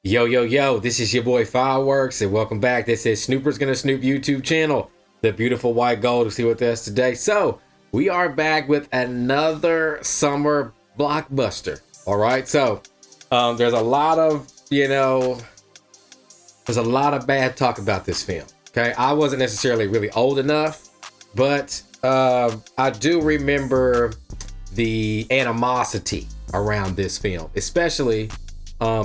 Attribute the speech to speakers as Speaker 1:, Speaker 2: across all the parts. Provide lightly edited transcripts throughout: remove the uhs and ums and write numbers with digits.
Speaker 1: Yo, yo, yo, this is your boy Fireworks, and welcome back. This is Snoopers Gonna Snoop YouTube channel, the beautiful white gold. To see what that's today. So, we are back with another summer blockbuster. All right, so there's a lot of, there's a lot of bad talk about this film. Okay, I wasn't necessarily really old enough, but I do remember the animosity around this film, especially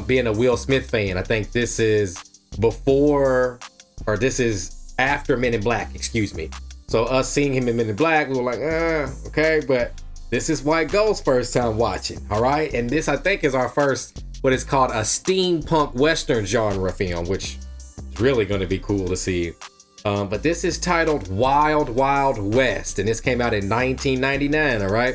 Speaker 1: being a Will Smith fan. I think this is before, or this is after Men in Black, excuse me. So us seeing him in Men in Black, we were like, okay, but this is White Gold's first time watching, all right? And this, I think, is our first, what is called a steampunk Western genre film, which is really gonna be cool to see. But this is titled Wild Wild West, and this came out in 1999, all right?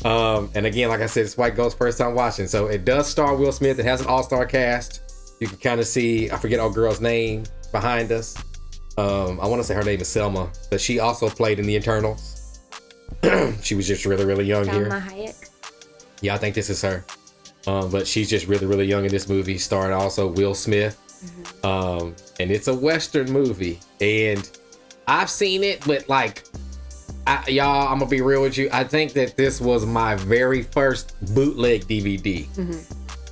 Speaker 1: And again, like I said, it's White Gold's first time watching. So it does star Will Smith. It has an all-star cast. You can kind of see, I forget old girl's name behind us. I want to say her name is Salma, but she also played in The Eternals. She was just really, really young here.
Speaker 2: Salma Hayek.
Speaker 1: Yeah, I think this is her. But she's just really, really young in this movie. Starring also Will Smith. And it's a Western movie. And I've seen it, but like, y'all, I'm gonna be real with you. I think that this was my very first bootleg DVD.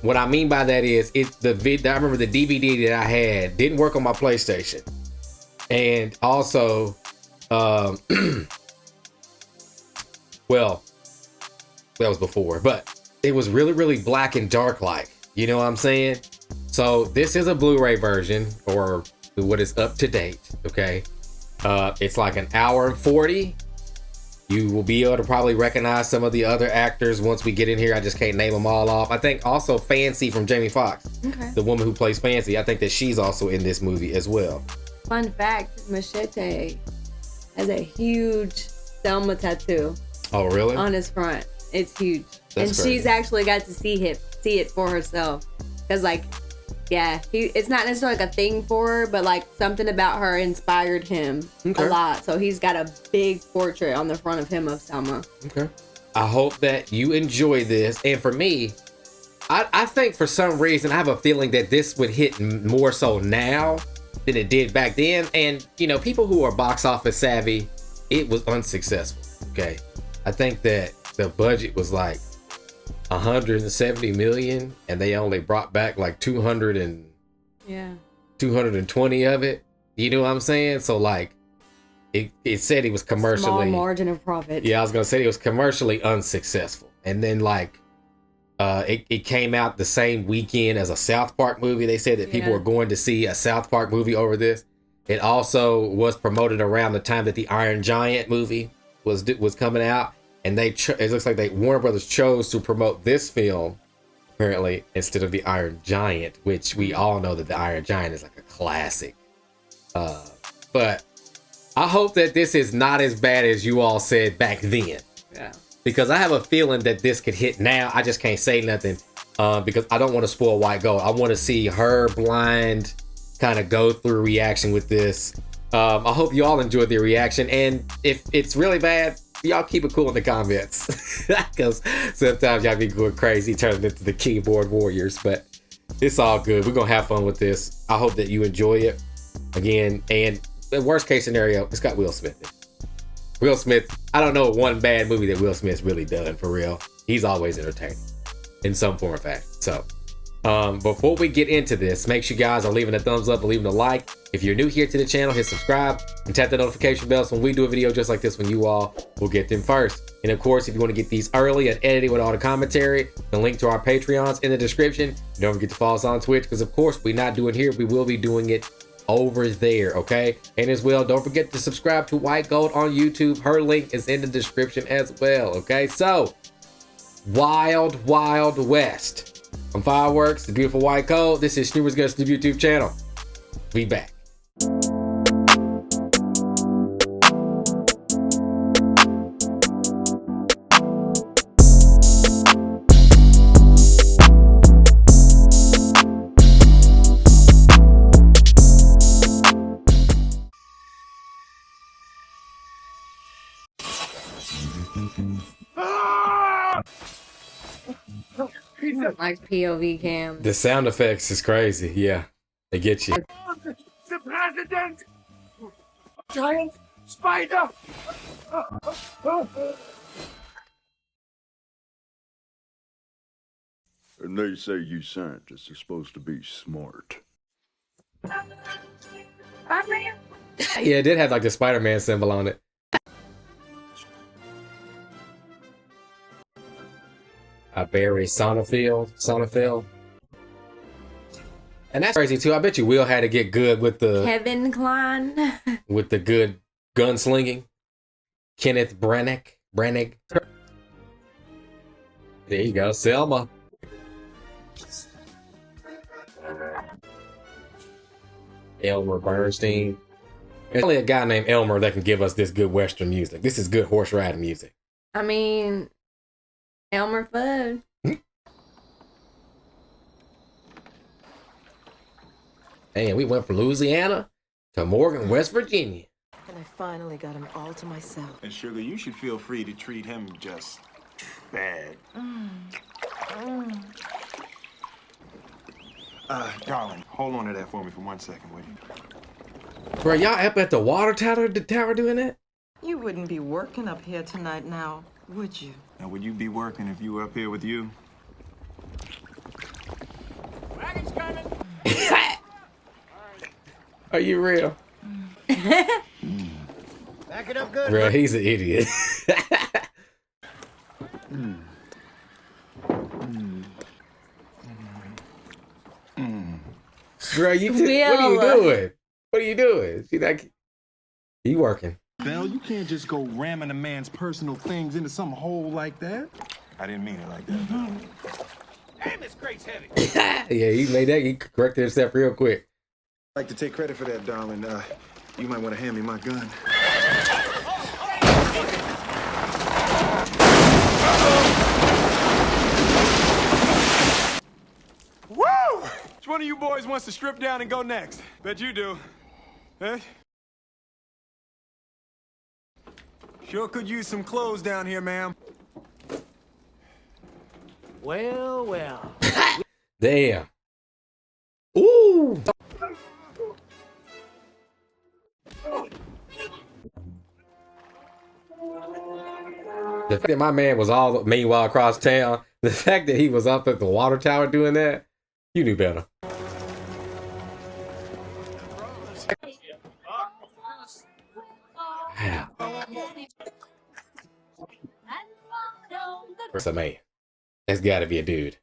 Speaker 1: What I mean by that is, I remember the DVD that I had didn't work on my PlayStation, and also, well, that was before, but it was really, really black and dark like. You know what I'm saying? So this is a Blu-ray version, or what is up to date. Okay, it's like an hour and 40. You will be able to probably recognize some of the other actors once we get in here. I just can't name them all off. I think also Fancy from Jamie Foxx, the woman who plays Fancy, I think that she's also in this movie as well.
Speaker 2: Fun fact, Machete has a huge Selma tattoo.
Speaker 1: Oh, really?
Speaker 2: On his front. It's huge.
Speaker 1: That's
Speaker 2: and
Speaker 1: crazy.
Speaker 2: She's actually got to see it for herself. Because, like, yeah, it's not necessarily like a thing for her, but like something about her inspired him a lot. So he's got a big portrait on the front of him of Selma.
Speaker 1: Okay. I hope that you enjoy this. And for me, I think for some reason, I have a feeling that this would hit more so now than it did back then. And, people who are box office savvy, it was unsuccessful. Okay. I think that the budget was like 170 million, and they only brought back like 220 of it. You know what I'm saying? So like it said it was commercially
Speaker 2: small margin of profit.
Speaker 1: Yeah, I was gonna say it was commercially unsuccessful. And then like it came out the same weekend as a South Park movie. They said that people were going to see a South Park movie over this. It also was promoted around the time that the Iron Giant movie was coming out. And it looks like Warner Brothers chose to promote this film, apparently, instead of the Iron Giant, which we all know that the Iron Giant is like a classic. But I hope that this is not as bad as you all said back then.
Speaker 2: Yeah.
Speaker 1: Because I have a feeling that this could hit now. I just can't say nothing because I don't want to spoil White Gold. I want to see her blind kind of go through reaction with this. I hope you all enjoyed the reaction. And if it's really bad, y'all keep it cool in the comments, because sometimes y'all be going crazy turning into the keyboard warriors, but it's all good. We're gonna have fun with this. I hope that you enjoy it again. And the worst case scenario, it's got Will Smith in it. Will Smith, I don't know one bad movie that Will Smith's really done, for real. He's always entertaining in some form or fashion. So before we get into this, make sure you guys are leaving a thumbs up and leaving a like. If you're new here to the channel, hit subscribe and tap the notification bell so when we do a video just like this one, you all will get them first. And of course, if you want to get these early and edited with all the commentary, the link to our Patreons in the description. Don't forget to follow us on Twitch, because of course we're not doing here, we will be doing it over there, okay? And as well, don't forget to subscribe to White Gold on YouTube. Her link is in the description as well, okay? So, Wild Wild West. I'm Fireworks, the beautiful White Gold. This is Snoopers Gonna Snoop YouTube channel. We back.
Speaker 2: Like POV cam.
Speaker 1: The sound effects is crazy. Yeah, they get you.
Speaker 3: The president! Giant spider!
Speaker 4: And they say you scientists are supposed to be smart.
Speaker 1: Yeah, it did have like the Spider-Man symbol on it. Barry Sonnenfeld. And that's crazy too. I bet you Will had to get good with the
Speaker 2: Kevin Kline.
Speaker 1: with the good gunslinging. Kenneth Branagh. There you go, Selma. Elmer Bernstein. There's only a guy named Elmer that can give us this good Western music. This is good horse riding music.
Speaker 2: I mean, Elmer Fudd.
Speaker 1: And we went from Louisiana to Morgan, West Virginia.
Speaker 5: And I finally got him all to myself.
Speaker 6: And Sugar, you should feel free to treat him just bad. Darling, hold on to that for me for 1 second, would you?
Speaker 1: Bro, y'all up at the water tower doing that?
Speaker 5: You wouldn't be working up here tonight now, would you?
Speaker 6: Now, would you be working if you were up here with you?
Speaker 3: Wagon's coming!
Speaker 1: Are you real?
Speaker 3: Back it up good.
Speaker 1: Bro, he's an idiot. Bro, what are you doing? What are you doing? She like, you working?
Speaker 6: Belle, you can't just go ramming a man's personal things into some hole like that. I didn't mean it like that.
Speaker 3: Damn, this crate's heavy.
Speaker 1: Yeah, he made that. He corrected himself real quick.
Speaker 6: I'd like to take credit for that, darling. You might want to hand me my gun. Woo! Which one of you boys wants to strip down and go next? Bet you do. Eh? Sure could use some clothes down here, ma'am.
Speaker 3: Well, well.
Speaker 1: Damn. Ooh. The fact that my man was all meanwhile across town, the fact that he was up at the water tower doing that, you knew better. Wow. That's a man. That's gotta be a dude.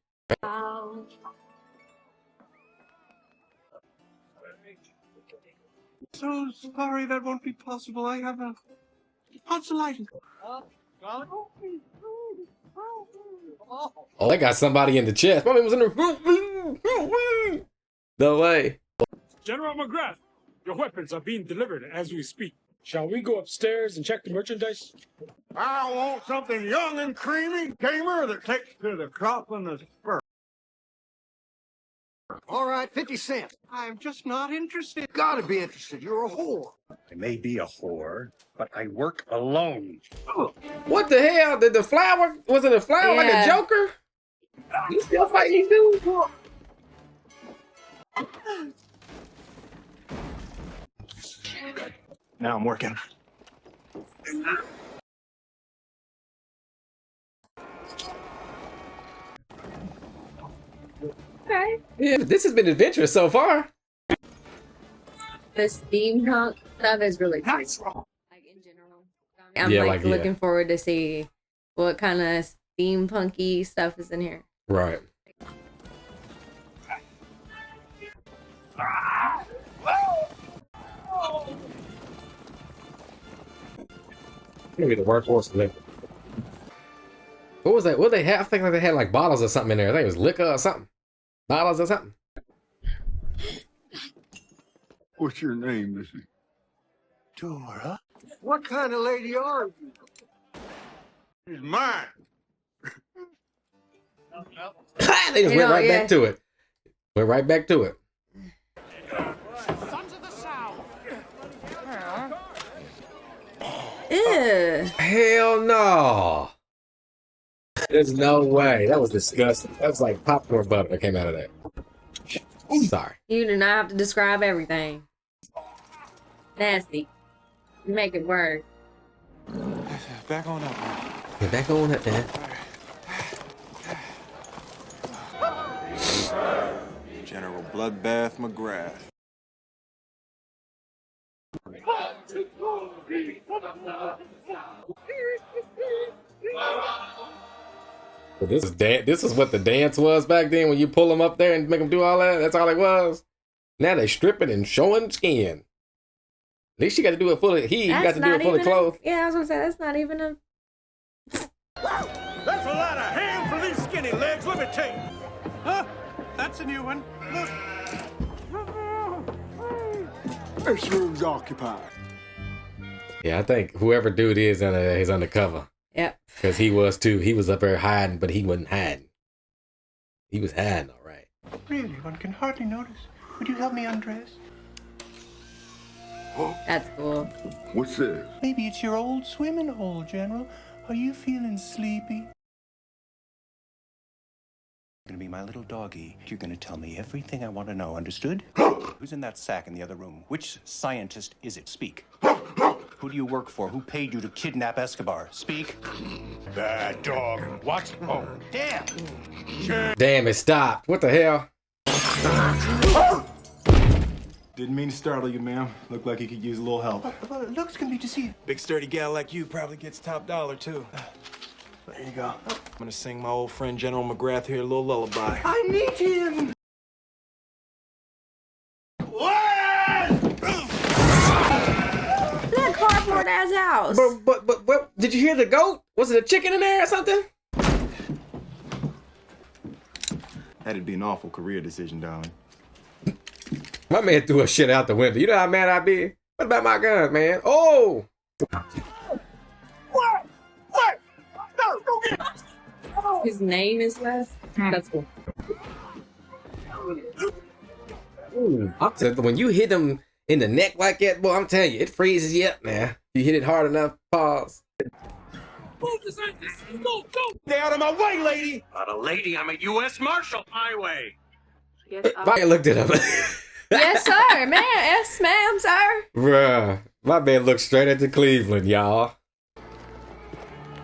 Speaker 6: So sorry, that won't be possible. I have a tonsillitis.
Speaker 1: Oh, they got somebody in the chest. My man was in the... No way.
Speaker 7: General McGrath, your weapons are being delivered as we speak. Shall we go upstairs and check the merchandise?
Speaker 3: I want something young and creamy, gamer that takes to the crop and the spur. All right, 50 cents. I'm just not interested. Gotta be interested. You're a whore.
Speaker 8: I may be a whore, but I work alone.
Speaker 1: What the hell? Did the flower, was it a flower like a Joker? You still fighting these dudes?
Speaker 6: Now I'm working.
Speaker 2: Okay.
Speaker 1: Yeah, but this has been adventurous so far.
Speaker 2: The steampunk stuff is really cool.
Speaker 3: Nice.
Speaker 2: Like in general. I'm
Speaker 1: Yeah,
Speaker 2: like
Speaker 1: yeah.
Speaker 2: looking forward to see what kind of steampunky stuff is in here.
Speaker 1: Right. Maybe the workhorse of liquor. What was that? What they had? I think like they had like bottles or something in there. I think it was liquor or something. Bottles or something.
Speaker 4: What's your name, Missy?
Speaker 3: Dora? What kind of lady are you? She's mine.
Speaker 1: They just
Speaker 2: You
Speaker 1: went
Speaker 2: know,
Speaker 1: right
Speaker 2: yeah.
Speaker 1: back to it. Went right back to it.
Speaker 3: Sons of the South.
Speaker 2: Ew.
Speaker 1: Hell no. There's no way. That was disgusting. That was like popcorn butter that came out of that. Sorry.
Speaker 2: You do not have to describe everything. Nasty. You make it worse.
Speaker 6: Back on up, man.
Speaker 1: Get back on that, man.
Speaker 6: General Bloodbath McGrath.
Speaker 1: But this is what the dance was back then when you pull them up there and make them do all that. That's all it was. Now they stripping and showing skin. At least you got to do it fully. He got to do it fully clothed.
Speaker 2: Yeah, I was gonna say that's not even a.
Speaker 3: That's a lot of ham for these skinny legs, let me tell you.
Speaker 8: Huh? That's a new one. Look.
Speaker 3: This room's occupied.
Speaker 1: Yeah, I think whoever dude is undercover.
Speaker 2: Yep.
Speaker 1: Because he was too. He was up there hiding, but he wasn't hiding. He was hiding, all right.
Speaker 8: Really, one can hardly notice. Would you help me undress?
Speaker 2: That's cool.
Speaker 4: What's this?
Speaker 8: Maybe it's your old swimming hole, General. Are you feeling sleepy? You're gonna be my little doggy. You're gonna tell me everything I want to know, understood? Who's in that sack in the other room? Which scientist is it? Speak. Who do you work for? Who paid you to kidnap Escobar? Speak.
Speaker 3: Bad dog. Watch. Oh,
Speaker 8: Damn!
Speaker 1: Damn, it stopped. What the hell?
Speaker 6: Didn't mean to startle you, ma'am. Looked like you could use a little help.
Speaker 8: Well, looks can be deceiving.
Speaker 6: Big sturdy gal like you probably gets top dollar, too. There you go. I'm gonna sing my old friend General McGrath here a little lullaby.
Speaker 8: I need him!
Speaker 2: That cardboard ass house.
Speaker 1: But did you hear the goat? Was it a chicken in there or something?
Speaker 6: That'd be an awful career decision, darling.
Speaker 1: My man threw a shit out the window. You know how mad I'd be? What about my guns, man? Oh!
Speaker 2: His name is Les. That's cool.
Speaker 1: Ooh, when you hit him in the neck like that, boy, I'm telling you, it freezes you up, man. You hit it hard enough, pause.
Speaker 3: stay out of my way, lady.
Speaker 8: Not a lady, I'm a U.S. Marshal Highway.
Speaker 1: I looked at him.
Speaker 2: Yes, sir, ma'am. Yes, ma'am, sir.
Speaker 1: Bruh, my man looked straight at the Cleveland, y'all.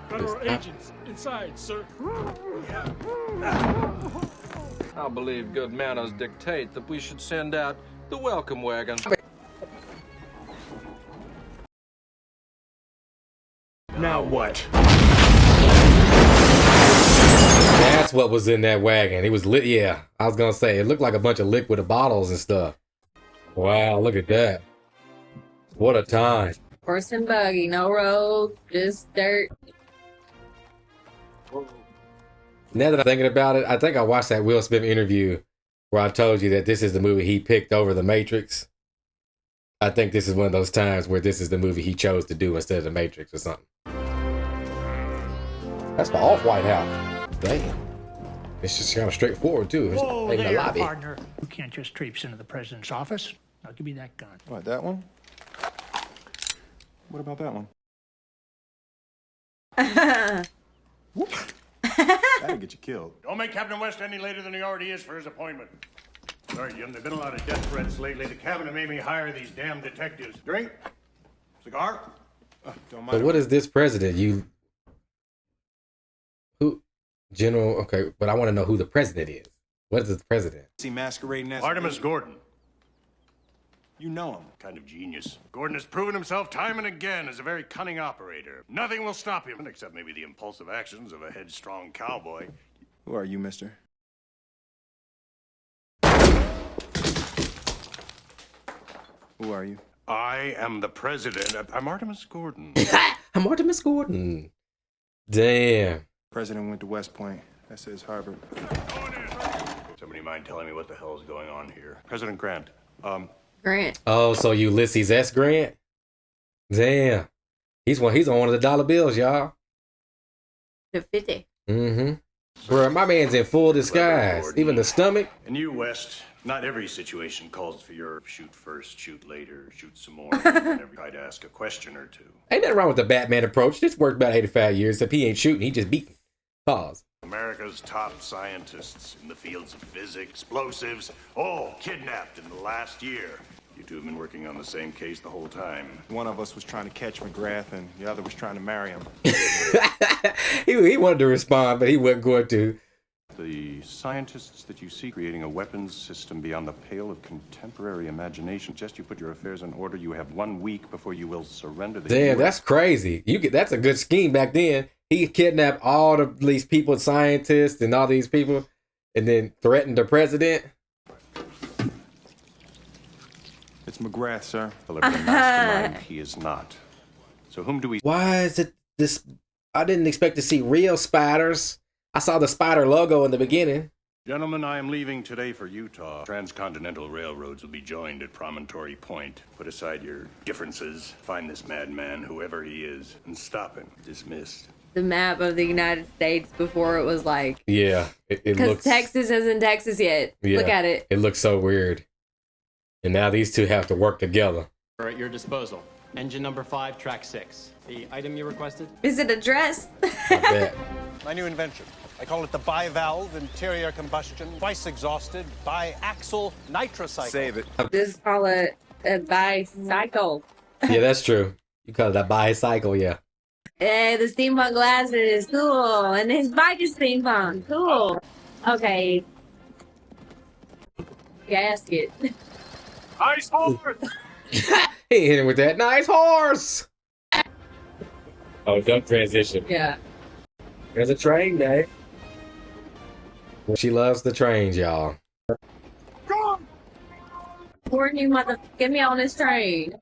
Speaker 7: Federal agents inside, sir.
Speaker 9: I believe good manners dictate that we should send out the welcome wagon.
Speaker 3: Now what?
Speaker 1: That's what was in that wagon. It was lit. Yeah, I was gonna say it looked like a bunch of liquid bottles and stuff. Wow, look at that. What a time.
Speaker 2: Horse and buggy, no roads, just dirt.
Speaker 1: Now that I'm thinking about it, I think I watched that Will Smith interview where I told you that this is the movie he picked over The Matrix. I think this is one of those times where this is the movie he chose to do instead of The Matrix or something. That's the Off-White House. Damn. It's just kind of straightforward, too. It's
Speaker 10: Whoa
Speaker 1: in the
Speaker 10: there,
Speaker 1: lobby.
Speaker 10: partner. You can't just traipse into the president's office. Now give me that gun.
Speaker 6: What, that one? What about that one? That'll get you killed.
Speaker 3: Don't make Captain West any later than he already is for his appointment. Sorry, Jim, there've been a lot of death threats lately. The cabinet made me hire these damn detectives. Drink? Cigar?
Speaker 6: Don't
Speaker 1: But
Speaker 6: mind.
Speaker 1: what is this president? Who? General, okay, but I want to know who the president is. What is the president?
Speaker 6: See masquerading as
Speaker 3: Artemus Gordon.
Speaker 6: You know him.
Speaker 3: Kind of genius. Gordon has proven himself time and again as a very cunning operator. Nothing will stop him, except maybe the impulsive actions of a headstrong cowboy.
Speaker 6: Who are you, mister? Who are you?
Speaker 3: I am the president. I'm Artemus Gordon.
Speaker 1: I'm Artemus Gordon. Damn.
Speaker 6: President went to West Point. That says Harvard.
Speaker 3: Somebody mind telling me what the hell is going on here? President Grant.
Speaker 2: Grant.
Speaker 1: Oh, so Ulysses S. Grant? Damn. He's on one of the dollar bills, y'all.
Speaker 2: The 50.
Speaker 1: Mm-hmm. Bro, my man's in full disguise.
Speaker 3: Gordon.
Speaker 1: Even the stomach.
Speaker 3: And you, West, not every situation calls for your shoot first, shoot later, shoot some more, and every try to ask a question or two.
Speaker 1: Ain't nothing wrong with the Batman approach. This worked about 85 years. If he ain't shooting, he just beating. Pause.
Speaker 3: America's top scientists in the fields of physics, explosives, all kidnapped in the last year. You two have been working on the same case the whole time.
Speaker 6: One of us was trying to catch McGrath, and the other was trying to marry him.
Speaker 1: he wanted to respond, but he wasn't going to.
Speaker 8: The scientists that you see creating a weapons system beyond the pale of contemporary imagination. Just you put your affairs in order. You have 1 week before you will surrender the
Speaker 1: Damn,
Speaker 8: US.
Speaker 1: that's crazy. That's a good scheme back then. He kidnapped all of these people, scientists and all these people, and then threatened the president.
Speaker 6: It's McGrath, sir.
Speaker 8: Well, if the mastermind, he is not. So whom do we...
Speaker 1: Why is it this? I didn't expect to see real spiders. I saw the spider logo in the beginning.
Speaker 3: Gentlemen, I am leaving today for Utah. Transcontinental railroads will be joined at Promontory Point. Put aside your differences, find this madman, whoever he is, and stop him. Dismissed.
Speaker 2: The map of the United States before it was like...
Speaker 1: Yeah, it
Speaker 2: Because
Speaker 1: looks...
Speaker 2: Texas isn't Texas yet.
Speaker 1: Yeah,
Speaker 2: Look at it.
Speaker 1: It looks so weird. And now these two have to work together.
Speaker 11: Are at your disposal. Engine number 5, track 6. The item you requested?
Speaker 2: Is it a dress?
Speaker 1: I bet.
Speaker 12: My new invention. I call it the bivalve interior combustion, twice exhausted, biaxial nitrocycle.
Speaker 6: Save it.
Speaker 2: Just call it a bicycle.
Speaker 1: Yeah, that's true. You call it a bicycle, yeah.
Speaker 2: Hey, the steampunk glasses, cool. And his bike is steampunk, cool. Okay. Gasket.
Speaker 7: Nice horse!
Speaker 1: He hit him with that nice horse. Oh, dumb transition.
Speaker 2: Yeah.
Speaker 1: There's a train, Dave. She loves the trains, y'all.
Speaker 2: Warn you, mother, get me on this train.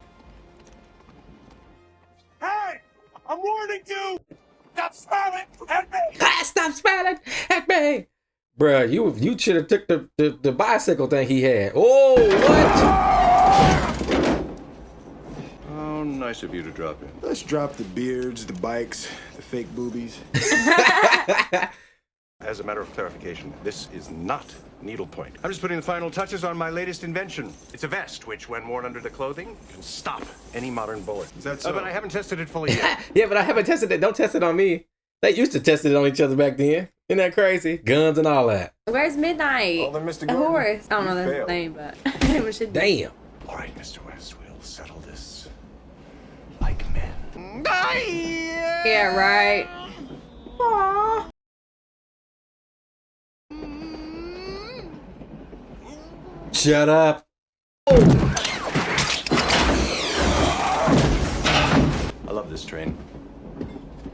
Speaker 3: Hey! I'm warning you! Stop smiling at me!
Speaker 1: Stop smiling at me! Bruh, you should have took the bicycle thing he had. Oh, what?
Speaker 8: Oh, nice of you to drop in.
Speaker 6: Let's drop the beards, the bikes, the fake boobies.
Speaker 8: As a matter of clarification, this is not needlepoint. I'm just putting the final touches on my latest invention. It's a vest, which, when worn under the clothing, can stop any modern bullet.
Speaker 6: Is that so?
Speaker 8: But I haven't tested it fully yet.
Speaker 1: Yeah, but I haven't tested it. Don't test it on me. They used to test it on each other back then. Isn't that crazy? Guns and all that.
Speaker 2: Where's Midnight?
Speaker 6: Oh, then Mr.
Speaker 2: The
Speaker 6: Gordon.
Speaker 2: horse. I don't know that's
Speaker 6: failed.
Speaker 2: his name, but it should be.
Speaker 1: Damn.
Speaker 8: All right, Mr. West, we'll settle this like men.
Speaker 2: Yeah, right. Aww.
Speaker 1: Shut up.
Speaker 8: I love this train.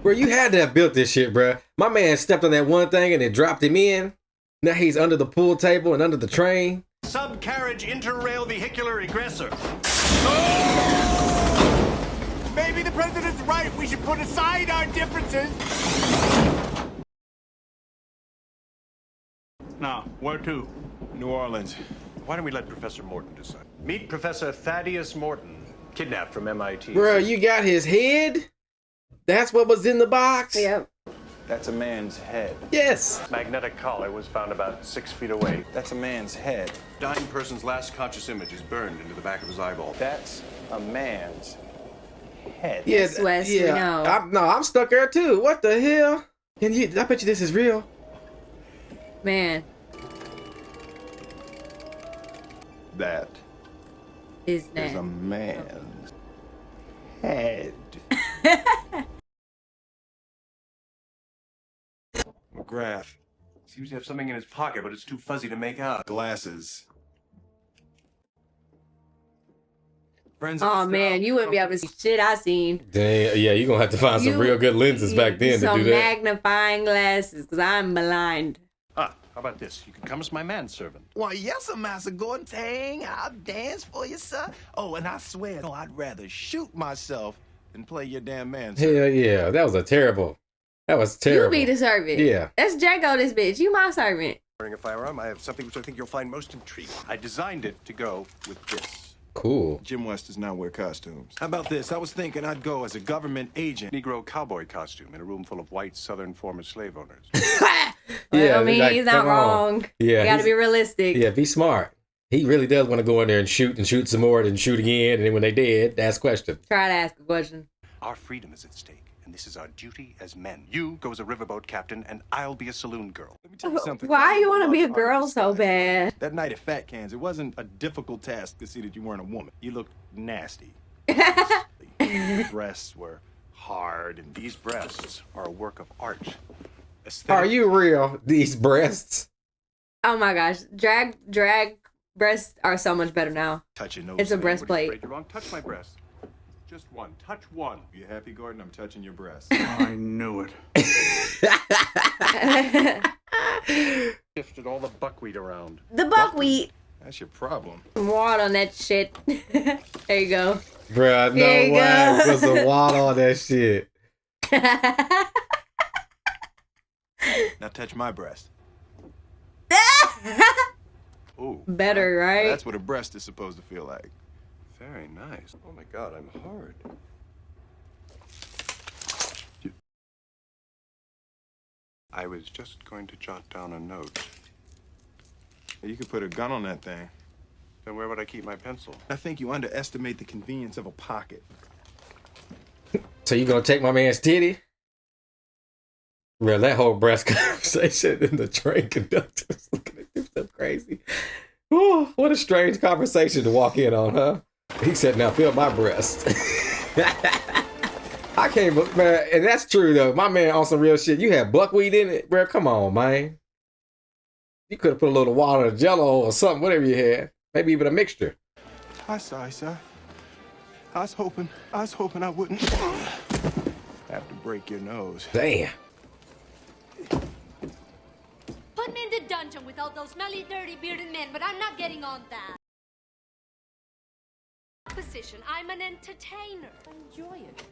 Speaker 1: Bro, you had to have built this shit, bro. My man stepped on that one thing and it dropped him in. Now he's under the pool table and under the train.
Speaker 3: Subcarriage interrail vehicular aggressor.
Speaker 12: Maybe the president's right. We should put aside our differences.
Speaker 3: Now, where to?
Speaker 6: New Orleans.
Speaker 8: Why don't we let Professor Morton decide? Meet Professor Thaddeus Morton, kidnapped from MIT.
Speaker 1: Bro, you got his head? That's what was in the box?
Speaker 2: Yep.
Speaker 6: That's a man's head.
Speaker 1: Yes.
Speaker 8: Magnetic collar was found about 6 feet away.
Speaker 6: That's a man's head.
Speaker 8: Dying person's last conscious image is burned into the back of his eyeball.
Speaker 6: That's a man's head.
Speaker 1: Yeah,
Speaker 2: Yes, Wes, we know.
Speaker 1: I'm stuck there too. What the hell? I bet you this is real.
Speaker 2: Man,
Speaker 6: That
Speaker 2: his
Speaker 6: is a
Speaker 2: name.
Speaker 6: man's head. McGrath.
Speaker 8: Seems to have something in his pocket, but it's too fuzzy to make out.
Speaker 6: Glasses. Friends
Speaker 2: Oh man, you wouldn't be able to see shit I seen.
Speaker 1: Damn, yeah, you're gonna have to find some real good lenses back then to
Speaker 2: some
Speaker 1: do that.
Speaker 2: magnifying glasses, because I'm blind.
Speaker 8: How about this? You can come as my manservant.
Speaker 12: Why, yes, sir, Master Gordon. Dang, I'll dance for you, sir. Oh, and I swear, no, I'd rather shoot myself
Speaker 6: than play your damn man.
Speaker 1: Hell yeah, that was terrible.
Speaker 2: You be the servant.
Speaker 1: Yeah.
Speaker 2: That's Django, this bitch. You my servant.
Speaker 8: Wearing a firearm, I have something which I think you'll find most intriguing. I designed it to go with this.
Speaker 1: Cool.
Speaker 6: Jim West does not wear costumes. How about this? I was thinking I'd go as a government agent.
Speaker 8: Negro cowboy costume in a room full of white Southern former slave owners.
Speaker 1: Yeah,
Speaker 2: I mean,
Speaker 1: like,
Speaker 2: he's not
Speaker 1: come on.
Speaker 2: wrong.
Speaker 1: Yeah,
Speaker 2: You gotta
Speaker 1: he's-
Speaker 2: be realistic.
Speaker 1: Yeah, be smart. He really does want to go in there and shoot some more, and shoot again, and then when they dead, ask questions.
Speaker 2: Try to ask a question.
Speaker 8: Our freedom is at stake, and this is our duty as men. You go as a riverboat captain, and I'll be a saloon girl.
Speaker 6: Let me tell you something.
Speaker 2: Why you want to be a girl so bad?
Speaker 6: That night at Fat Cans, it wasn't a difficult task to see that you weren't a woman. You looked nasty. Your breasts were hard, and
Speaker 8: These breasts are a work of art.
Speaker 1: Are you real? These breasts?
Speaker 2: Oh my gosh, drag breasts are so much better now.
Speaker 6: Touch your nose.
Speaker 2: It's a
Speaker 6: man.
Speaker 2: breastplate.
Speaker 8: Afraid you're wrong. Touch my breast. Just one. Touch one.
Speaker 6: You happy, Gordon? I'm touching your breast.
Speaker 4: I knew it.
Speaker 8: Shifted all the buckwheat around.
Speaker 2: The buckwheat.
Speaker 6: That's your problem.
Speaker 2: Water on that shit. There you go.
Speaker 1: Bruh, no way. Put some water on that shit.
Speaker 6: Now touch my breast. Ooh.
Speaker 2: Better, right?
Speaker 6: That's what a breast is supposed to feel like.
Speaker 3: Very nice. Oh my God, I'm hard. I was just going to jot down a note.
Speaker 6: You could put a gun on that thing.
Speaker 3: Then where would I keep my pencil?
Speaker 6: I think you underestimate the convenience of a pocket.
Speaker 1: So you gonna take my man's titty? Bro, that whole breast conversation in the train conductor was looking at him so crazy. Oh, what a strange conversation to walk in on, huh? He said, now feel my breast. I can't believe, man, and that's true though. My man on some real shit. You had buckwheat in it, bro. Come on, man. You could have put a little water, jello, or something, whatever you had. Maybe even a mixture.
Speaker 6: I'm sorry, sir. I was hoping I wouldn't have to break your nose.
Speaker 1: Damn.
Speaker 13: Put me in the dungeon with all those smelly, dirty, bearded men, but I'm not getting on that. Position. I'm an entertainer. Enjoy it.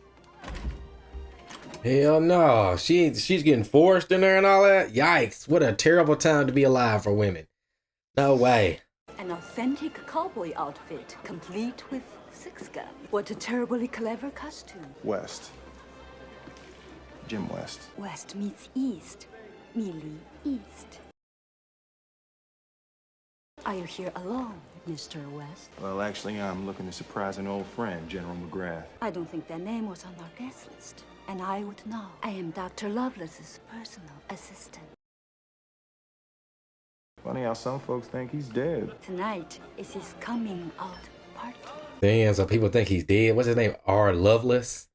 Speaker 1: Hell no. She's getting forced in there and all that. Yikes. What a terrible time to be alive for women. No way.
Speaker 14: An authentic cowboy outfit, complete with 6-gun. What a terribly clever costume.
Speaker 6: West. Jim West.
Speaker 14: West meets East. Merely East. Are you here alone, Mr. West?
Speaker 6: Well, actually, I'm looking to surprise an old friend, General McGrath.
Speaker 14: I don't think their name was on our guest list. And I would know. I am Dr. Loveless's personal assistant.
Speaker 6: Funny how some folks think he's dead.
Speaker 14: Tonight is his coming out party.
Speaker 1: Damn, so people think he's dead. What's his name? Loveless?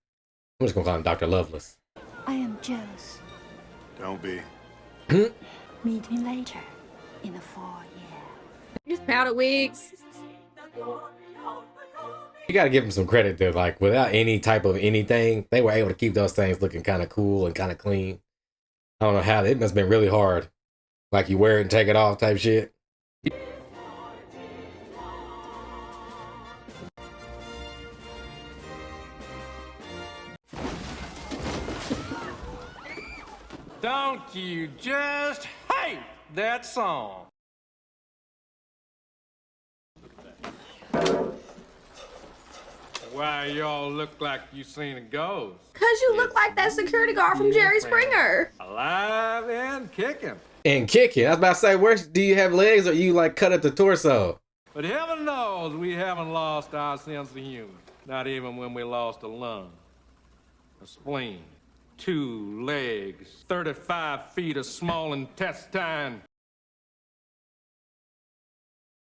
Speaker 1: I'm just gonna call him Dr. Loveless.
Speaker 14: I am jealous.
Speaker 6: Don't be.
Speaker 14: Meet me later in the foyer.
Speaker 2: Just powder wigs.
Speaker 1: You gotta give him some credit though. Like, without any type of anything, they were able to keep those things looking kind of cool and kind of clean. I don't know how. It must have been really hard. Like, you wear it and take it off type shit.
Speaker 9: Don't you just hate that song? Why y'all look like you seen a ghost?
Speaker 2: Cause you look like that security guard from Jerry Springer.
Speaker 9: Alive and kicking.
Speaker 1: And kicking. I was about to say, where do you have legs or you like cut at the torso?
Speaker 9: But heaven knows we haven't lost our sense of humor. Not even when we lost a lung, a spleen, 2 legs, 35 feet of small intestine.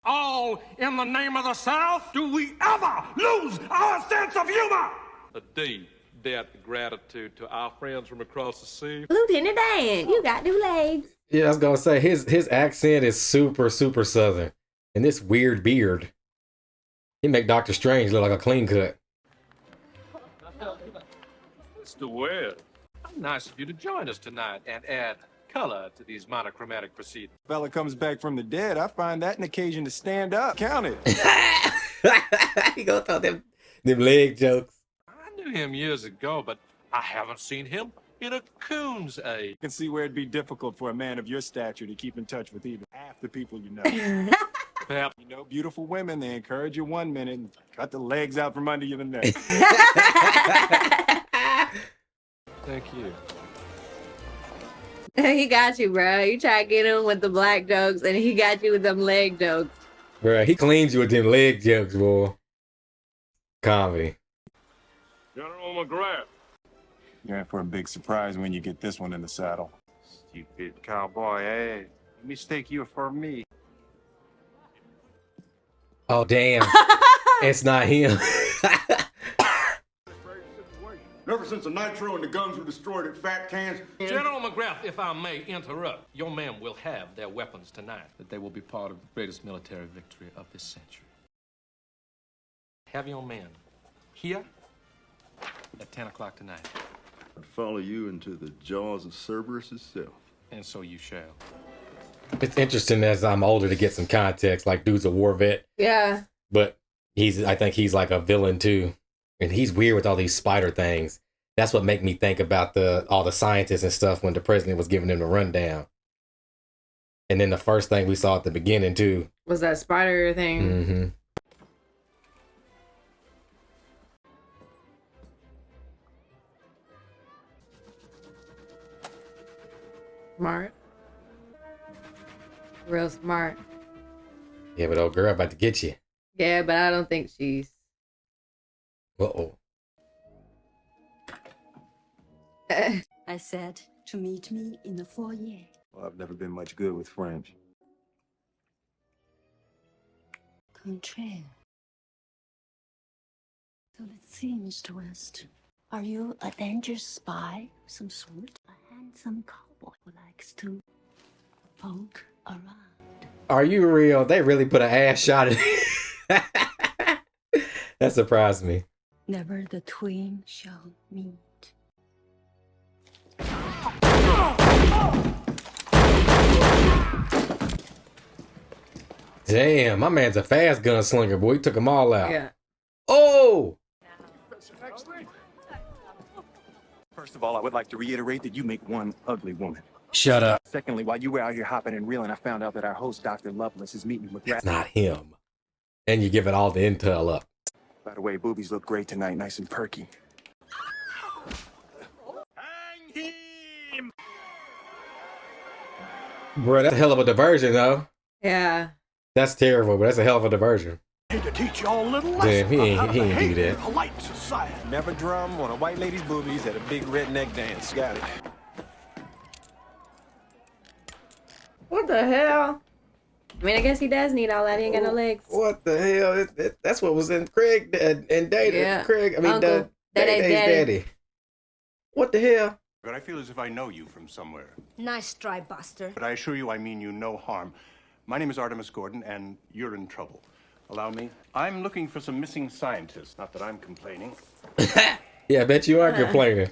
Speaker 9: All in the name of the South? Do we ever lose our sense of humor? A deep debt of gratitude to our friends from across the sea.
Speaker 2: Lieutenant Dan, you got 2 legs.
Speaker 1: Yeah, I was gonna say, his accent is super, super southern. And this weird beard. He make Doctor Strange look like a clean cut.
Speaker 9: Mr. Webb, how nice of you to join us tonight and add color to these monochromatic proceedings.
Speaker 6: Fella comes back from the dead, I find that an occasion to stand up. Count it.
Speaker 1: He gonna throw them leg jokes.
Speaker 9: I knew him years ago, but I haven't seen him in a coon's age.
Speaker 6: You can see where it'd be difficult for a man of your stature to keep in touch with even half the people you know.
Speaker 9: Perhaps.
Speaker 6: You know, beautiful women, they encourage you 1 minute and cut the legs out from under you the next.
Speaker 9: Thank you.
Speaker 2: He got you, bro. You try to get him with the black jokes, and he got you with them leg jokes.
Speaker 1: Bro, he cleans you with them leg jokes, boy. Comedy.
Speaker 7: General McGrath,
Speaker 6: You're in for a big surprise when you get this one in the saddle.
Speaker 15: Stupid cowboy, eh? Mistake you for me.
Speaker 1: Oh, damn. It's not him.
Speaker 4: Ever since the nitro and the guns were destroyed at Fat Cans.
Speaker 9: General McGrath, if I may interrupt, your men will have their weapons tonight.
Speaker 16: That they will be part of the greatest military victory of this century.
Speaker 9: Have your men here
Speaker 16: at 10 o'clock tonight.
Speaker 4: I'd follow you into the jaws of Cerberus itself.
Speaker 16: And so you shall.
Speaker 1: It's interesting as I'm older to get some context. Like, dude's a war vet.
Speaker 2: Yeah.
Speaker 1: But I think he's like a villain too. And he's weird with all these spider things. That's what make me think about all the scientists and stuff when the president was giving them the rundown. And then the first thing we saw at the beginning too
Speaker 2: was that spider thing.
Speaker 1: Mm-hmm.
Speaker 2: Smart. Real smart.
Speaker 1: Yeah, but old girl about to get you.
Speaker 2: Yeah, but I don't think she's.
Speaker 1: Uh-oh.
Speaker 14: I said to meet me in the foyer.
Speaker 6: Well, I've never been much good with French.
Speaker 14: Contraire. So it seems, Twist. Are you a dangerous spy of some sort? A handsome cowboy who likes to poke around.
Speaker 1: Are you real? They really put an ass shot in it. That surprised me.
Speaker 14: Never the twain shall meet.
Speaker 1: Damn, my man's a fast gunslinger, boy. He took them all out.
Speaker 2: Yeah.
Speaker 1: Oh!
Speaker 6: First of all, I would like to reiterate that you make one ugly woman.
Speaker 1: Shut up.
Speaker 6: Secondly, while you were out here hopping and reeling, I found out that our host, Dr. Loveless, is meeting with...
Speaker 1: It's not him. And you give it all the intel up.
Speaker 6: By the way, boobies look great tonight, nice and perky.
Speaker 1: Bro, that's a hell of a diversion, though.
Speaker 2: Yeah.
Speaker 1: That's terrible, but that's a hell of a diversion.
Speaker 12: Need to teach y'all a little
Speaker 1: Damn,
Speaker 12: lesson
Speaker 1: he
Speaker 12: on how to
Speaker 1: ain't do
Speaker 12: behave in
Speaker 1: that.
Speaker 12: polite society.
Speaker 6: Never drum on a white lady's boobies at a big redneck dance. Got it.
Speaker 2: What the hell? I mean, I guess he does need all that. He ain't got no legs.
Speaker 1: What the hell? That's what was in Craig and Data.
Speaker 2: Yeah.
Speaker 1: Craig, I mean,
Speaker 2: Uncle.
Speaker 1: Daddy's daddy. What the hell?
Speaker 3: But I feel as if I know you from somewhere.
Speaker 13: Nice try, Buster.
Speaker 3: But I assure you I mean you no harm. My name is Artemus Gordon, and you're in trouble. Allow me. I'm looking for some missing scientists. Not that I'm complaining.
Speaker 1: Yeah, I bet you are complaining.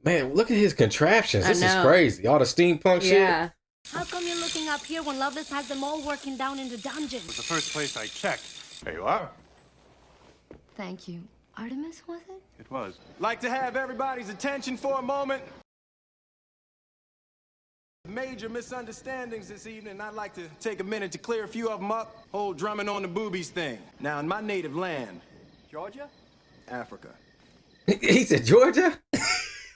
Speaker 1: Man, look at his contraptions. This is crazy. All the steampunk shit.
Speaker 2: Yeah.
Speaker 13: How come you're looking up here when Loveless has them all working down in the dungeon?
Speaker 3: It was the first place I checked. There you are.
Speaker 13: Thank you. Artemis, was it?
Speaker 3: It was.
Speaker 6: Like to have everybody's attention for a moment. Major misunderstandings this evening. I'd like to take a minute to clear a few of them up. Whole drumming on the boobies thing. Now, in my native land,
Speaker 12: Georgia?
Speaker 6: Africa.
Speaker 1: He said Georgia?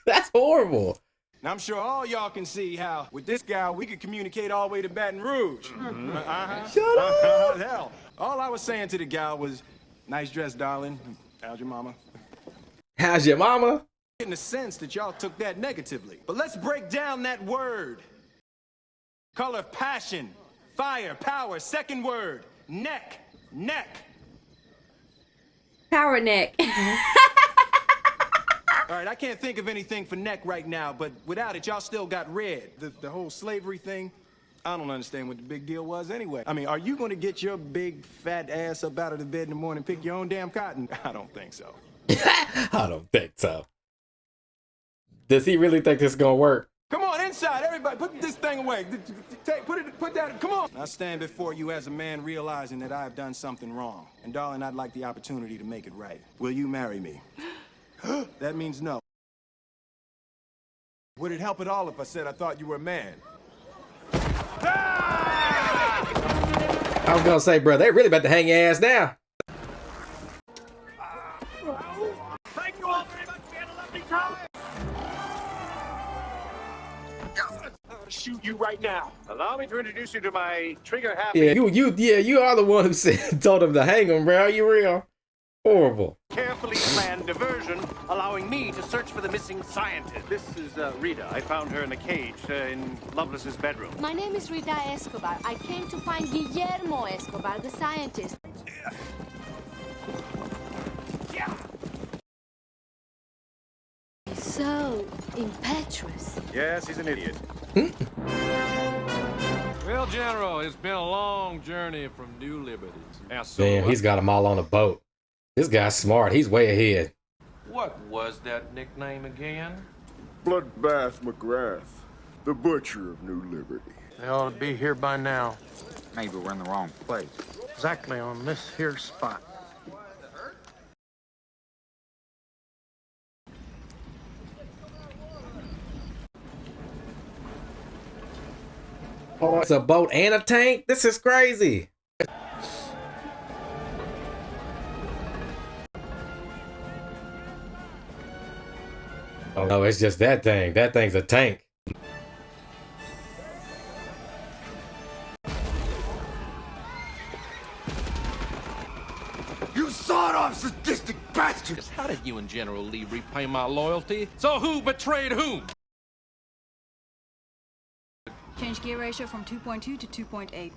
Speaker 1: That's horrible.
Speaker 6: Now, I'm sure all y'all can see how, with this guy, we could communicate all the way to Baton Rouge.
Speaker 1: Shut up!
Speaker 6: Hell, all I was saying to the gal was, nice dress, darling. How's your mama?
Speaker 1: How's your mama?
Speaker 6: In the sense that y'all took that negatively. But let's break down that word. Color of passion, fire, power. Second word, neck, neck.
Speaker 2: Power neck.
Speaker 6: All right, I can't think of anything for neck right now, but without it, y'all still got red. The whole slavery thing, I don't understand what the big deal was anyway. I mean, are you going to get your big fat ass up out of the bed in the morning and pick your own damn cotton? I don't think so.
Speaker 1: I don't think so. Does he really think this is going to work?
Speaker 6: Come on, inside, everybody, put this thing away. Put that, come on. I stand before you as a man realizing that I have done something wrong. And darling, I'd like the opportunity to make it right. Will you marry me? That means no. Would it help at all if I said I thought you were a man?
Speaker 1: I was going to say, bro, they really about to hang your ass now.
Speaker 12: Thank you all very much. We had a lovely time. Shoot you right now.
Speaker 15: Allow me to introduce you to my trigger happy.
Speaker 1: Yeah, you are the one who said told him to hang him, bro. You real horrible.
Speaker 15: Careful.
Speaker 12: carefully planned diversion, allowing me to search for the missing scientist. This is Rita. I found her in a cage in Loveless's bedroom.
Speaker 13: My name is Rita Escobar. I came to find Guillermo Escobar, the scientist. He's so impetuous.
Speaker 12: Yes, he's an idiot.
Speaker 9: Well, General, it's been a long journey from New Liberty.
Speaker 1: Damn, he's got them all on a boat. This guy's smart. He's way ahead.
Speaker 9: What was that nickname again?
Speaker 4: Bloodbath McGrath, the butcher of New Liberty.
Speaker 12: They ought to be here by now.
Speaker 17: Maybe we're in the wrong place.
Speaker 12: Exactly on this here spot.
Speaker 1: Oh, it's a boat and a tank? This is crazy. Oh no, it's just that thing. That thing's a tank.
Speaker 9: You sawed-off sadistic bastards! How did you and General Lee repay my loyalty? So who betrayed whom?
Speaker 18: Change gear ratio from 2.2 to 2.8.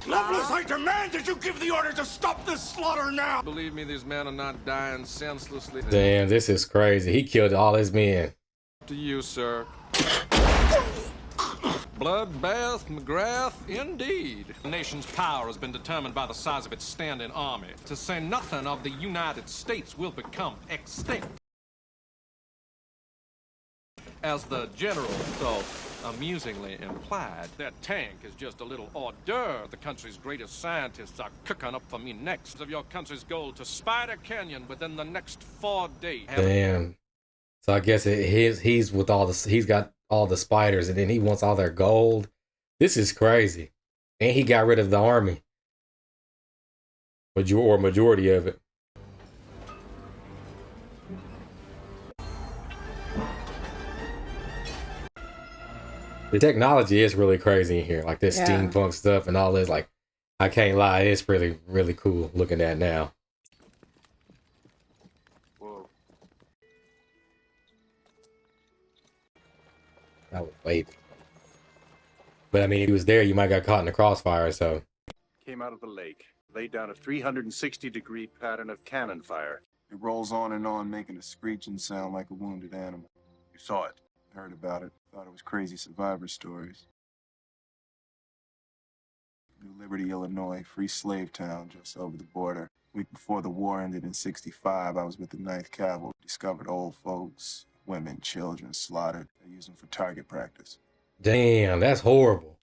Speaker 9: Loveless, I demand that you give the order to stop this slaughter now! Believe me, these men are not dying senselessly.
Speaker 1: Damn, this is crazy. He killed all his men.
Speaker 9: To you, sir. Bloodbath McGrath, indeed. The nation's power has been determined by the size of its standing army. To say nothing of the United States will become extinct. As the general so amusingly implied, that tank is just a little hors d'oeuvre. The country's greatest scientists are cooking up for me next of your country's goal to Spider Canyon within the next 4 days.
Speaker 1: Damn. So I guess he's with all the, he's got all the spiders, and then he wants all their gold. This is crazy. And he got rid of the army. Majority of it. The technology is really crazy in here. Like this steampunk stuff and all this. Like, I can't lie. It's really, really cool looking at now.
Speaker 15: Whoa.
Speaker 1: I would wait. But I mean, if he was there, you might got caught in the crossfire, so.
Speaker 3: Came out of the lake, laid down a 360-degree pattern of cannon fire.
Speaker 19: It rolls on and on, making a screeching sound like a wounded animal.
Speaker 3: You saw it?
Speaker 19: Heard about it. Thought it was crazy survivor stories. New Liberty, Illinois, free slave town just over the border. Week before the war ended in '65, I was with the 9th Cavalry. Discovered old folks, women, children slaughtered. They use them for target practice.
Speaker 1: Damn, that's horrible.